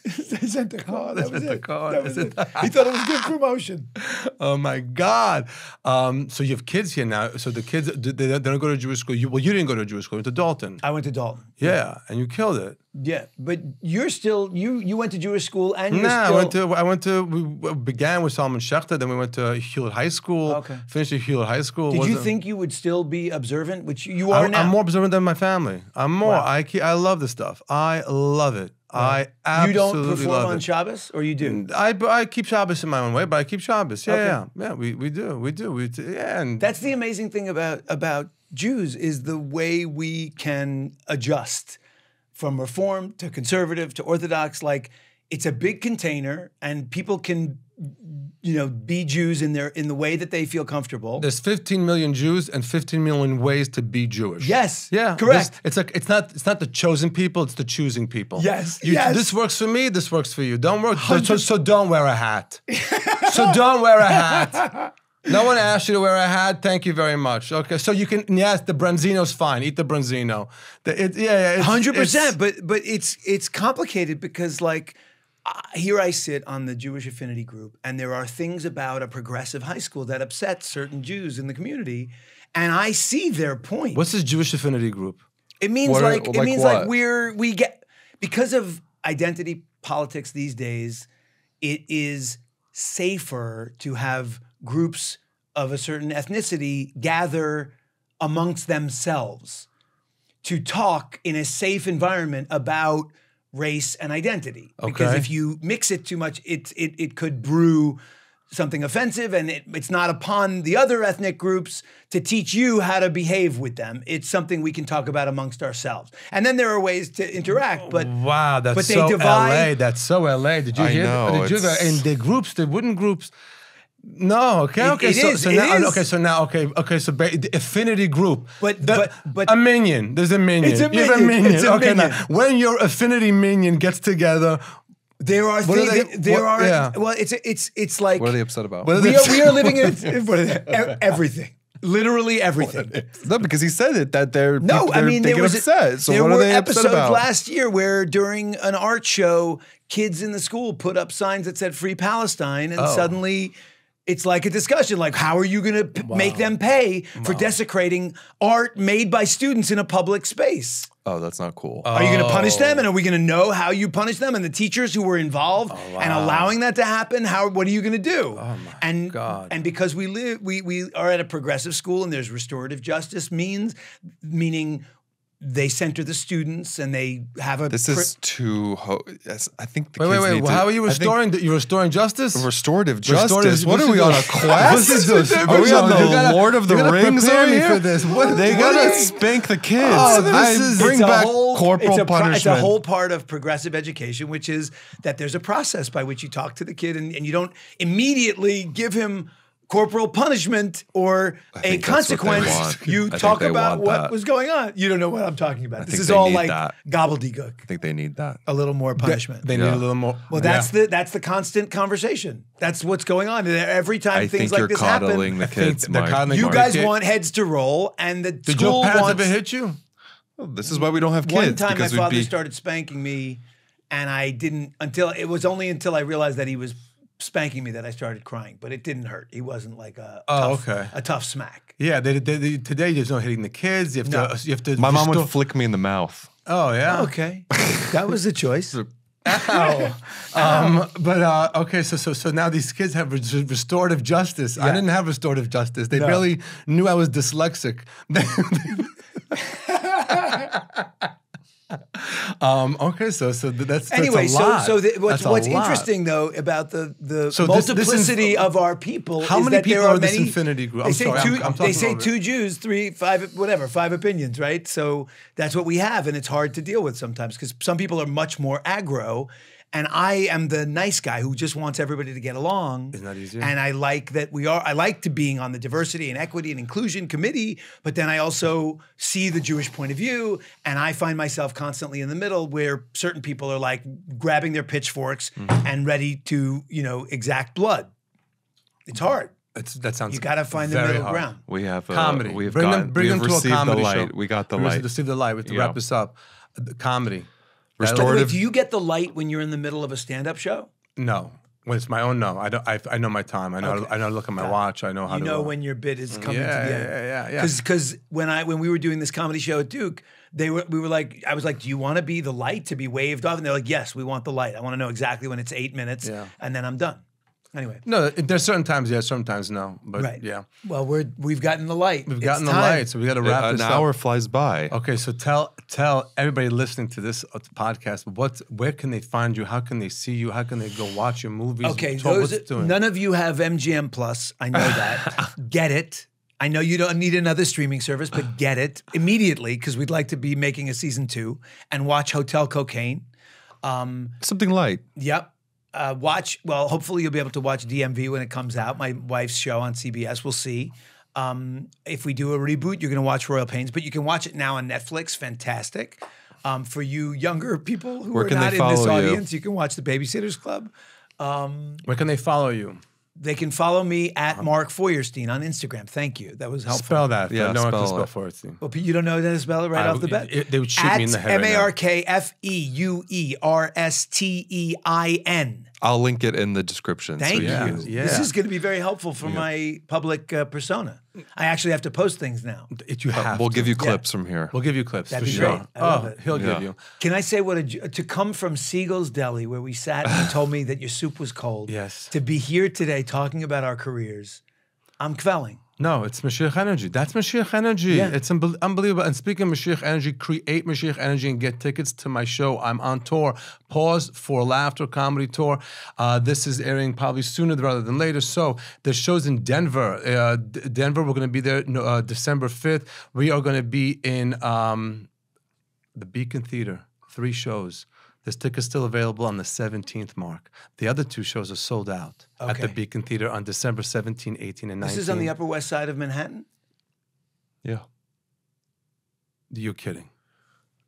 They sent the car. That was sent the it. car. That was it. He thought it was good promotion. Oh my God. So you have kids here now. So the kids, they don't go to Jewish school. You didn't go to Jewish school. You went to Dalton. I went to Dalton. Yeah, and you killed it. Yeah, but you're still... You went to Jewish school and you're Nah, still... we began with Salman Schechter, then we went to Hewlett High School. Okay. Finished at Hewlett High School. Did you think you would still be observant, which you are now? I'm more observant than my family. I'm more. Wow. I love this stuff. I love it. I absolutely You don't perform love on it. Shabbos, or you do? I keep Shabbos in my own way, but I keep Shabbos. Yeah, yeah, we do. Yeah, and That's the amazing thing about Jews is the way we can adjust from Reform to conservative to Orthodox. Like, it's a big container, and people can, be Jews in the way that they feel comfortable. there's 15 million Jews and 15 million ways to be Jewish. Yes, Yeah. correct. It's not the chosen people, it's the choosing people. Yes, yes. This works for me, this works for you. Don't work. So don't wear a hat. So don't wear a hat. No one asked you to wear a hat. Thank you very much. Okay, so you can. Yes, the branzino's fine. Eat the branzino. It's 100%. But it's complicated because here I sit on the Jewish Affinity Group, and there are things about a progressive high school that upset certain Jews in the community, and I see their point. What's this Jewish Affinity Group? It means what? we get, because of identity politics these days, it is safer to have groups of a certain ethnicity gather amongst themselves to talk in a safe environment about race and identity. Because Okay. if you mix it too much, it could brew something offensive, and it's not upon the other ethnic groups to teach you how to behave with them. It's something we can talk about amongst ourselves. And then there are ways to interact, but Wow, that's but they so divide- LA. That's so LA. Did you I hear? know, Did you hear it's- in the groups, the wooden groups? No, okay, It- okay. it so, is, so it now, is. okay, so now, okay. So the affinity group, But- The- but- a minion. There's a minion. It's a You have minion. It's a okay, minion. now when your affinity minion gets together, there are What are things. they- There what- are. yeah. Well, it's like What are they upset about? What are we they- are living in what are they? Everything. Literally everything. No, because he said it that they're No, I mean they there get was upset. So there what are were they upset episodes about? last year where during an art show, kids in the school put up signs that said "Free Palestine," and Oh. suddenly it's like a discussion. Like, how are you going to make them pay for desecrating art made by students in a public space? Oh, that's not cool. Are you going to punish them? And are we going to know how you punish them? And the teachers who were involved and allowing that to happen, what are you going to do? Oh my God. And because we are at a progressive school and there's restorative justice meaning they center the students and they have a... This is too. Yes, I think the wait, kids wait. need to- How are you I think restoring? You're restoring justice? restorative justice? What What's are we this? on a quest? What's this? Are we on You gotta- the Lord of the you gotta Rings prepare over me here? for this. What- They what gotta are you- spank the kids. Oh, this I is- bring It's a back whole- corporal it's a punishment. It's a whole part of progressive education, which is that there's a process by which you talk to the kid and you don't immediately give him corporal punishment or a think that's what they consequence. want. You I think talk they about want what that. was going on. You don't know what I'm talking about. This think is they all need like that. gobbledygook. I think they need that. A little more punishment. They need a little more. Well, that's the constant conversation. That's what's going on. And every time I things think you're like this coddling happen, the kids. they're Mike. coddling you Mark. guys Okay. want heads to roll, and the Did school your parents wants. ever hit you? This is why we don't have kids. One time, my because we'd father be, started spanking me, and I didn't it was only until I realized that he was spanking me that I started crying, but it didn't hurt. He wasn't like a tough smack. Yeah, today there's no hitting the kids. You have to. My mom would flick me in the mouth. Oh yeah. Okay, that was the choice. Okay, so now these kids have restorative justice. I didn't have restorative justice. They barely knew I was dyslexic. Okay, so that's anyway. a lot. What's interesting though about the multiplicity of our people how is many that people there are this many. infinity group? They say 2 Jews, 3, 5, whatever, 5 opinions, right? So that's what we have, and it's hard to deal with sometimes because some people are much more aggro. And I am the nice guy who just wants everybody to get along. Isn't that easier? And I like that I like to being on the diversity and equity and inclusion committee, but then I also see the Jewish point of view, and I find myself constantly in the middle where certain people are like grabbing their pitchforks and ready to, exact blood. It's hard. That sounds. You got to find the middle hard. ground. We have comedy. We have bring them to a comedy show. We got the light. Receive the light. We have to wrap this up. The comedy. Restorative. Do you get the light when you're in the middle of a stand-up show? No. When it's my own, no. I don't. I know my time. I know. I know. To look at my watch. I know how to. You know when your bit is coming to the end. Yeah. Because when we were doing this comedy show at Duke, I was like, do you want to be the light to be waved off? And they're like, yes, we want the light. I want to know exactly when it's 8 minutes, and then I'm done. Anyway. No, there's certain times yes, sometimes no. But right. yeah. Well, we've gotten the light. We've gotten the light, so we got to wrap this up. An hour flies by. Okay, so tell everybody listening to this podcast where can they find you? How can they see you? How can they go watch your movies? Okay, none of you have MGM Plus. I know that. Get it. I know you don't need another streaming service, but get it immediately because we'd like to be making a season 2 and watch Hotel Cocaine. Something light. Yep. Hopefully you'll be able to watch DMV when it comes out, my wife's show on CBS. We'll see. If we do a reboot, you're going to watch Royal Pains, but you can watch it now on Netflix. Fantastic. For you younger people who are not in this audience, you can watch The Babysitter's Club. Where can they follow you? They can follow me at Mark Feuerstein on Instagram. Thank you. That was helpful. Spell that. Yeah, no one can spell Feuerstein. Well, you don't know how to spell it right off the bat? They would shoot me in the head MarkFeuerstein. I'll link it in the description. Thank you. Yeah. This is going to be very helpful for my public persona. I actually have to post things now. We'll give you clips from here. We'll give you clips. That'd for be sure. great. I love it. He'll give you. Can I say to come from Siegel's Deli, where we sat and you told me that your soup was cold, yes, to be here today talking about our careers, I'm quelling. No, it's Mashiach energy. That's Mashiach energy. Yeah. It's unbelievable. And speaking of Mashiach energy, create Mashiach energy and get tickets to my show. I'm on tour. Pause for Laughter Comedy Tour. This is airing probably sooner rather than later. So the show's in Denver. Denver, we're going to be there December 5th. We are going to be in the Beacon Theater. 3 shows. This ticket's still available on the 17th, Mark. The other 2 shows are sold out at the Beacon Theater on December 17, 18, and 19. This is on the Upper West Side of Manhattan? Yeah. You're kidding.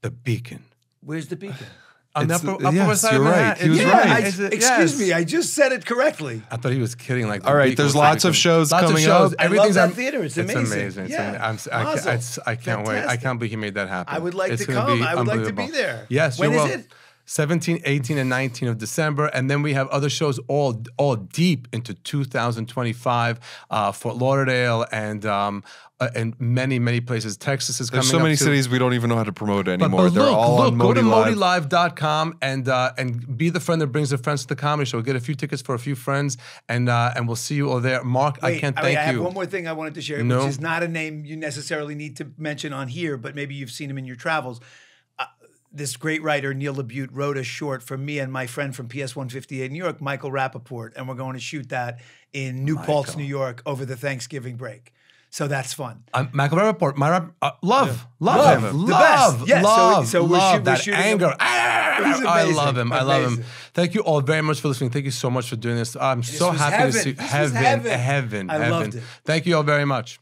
The Beacon. Where's the Beacon? On the Upper West Side you're of right. Manhattan. He was right. Excuse me, I just said it correctly. I thought he was kidding. Like, all right, there's lots of shows coming up. I love that theater. It's amazing. I can't wait. I can't believe he made that happen. I would like to come. I would like to be there. Yes, when is it? 17, 18, and 19 of December. And then we have other shows all deep into 2025, Fort Lauderdale and many, many places. Texas is coming up. There's so many too. cities we don't even know how to promote anymore. But They're all on go to Modi ModiLive.com and be the friend that brings their friends to the comedy show. Get a few tickets for a few friends, and we'll see you all there. Mark, I can't thank you. I have one more thing I wanted to share, which is not a name you necessarily need to mention on here, but maybe you've seen him in your travels. This great writer, Neil LaBute, wrote a short for me and my friend from PS 158 in New York, Michael Rappaport, and we're going to shoot that in New Paltz, New York over the Thanksgiving break. So that's fun. Michael Rappaport, love him. The best. Yeah, so we're shooting anger. I love him. Amazing. I love him. Thank you all very much for listening. Thank you so much for doing this. I'm so happy to see heaven. heaven. I loved it. Thank you all very much.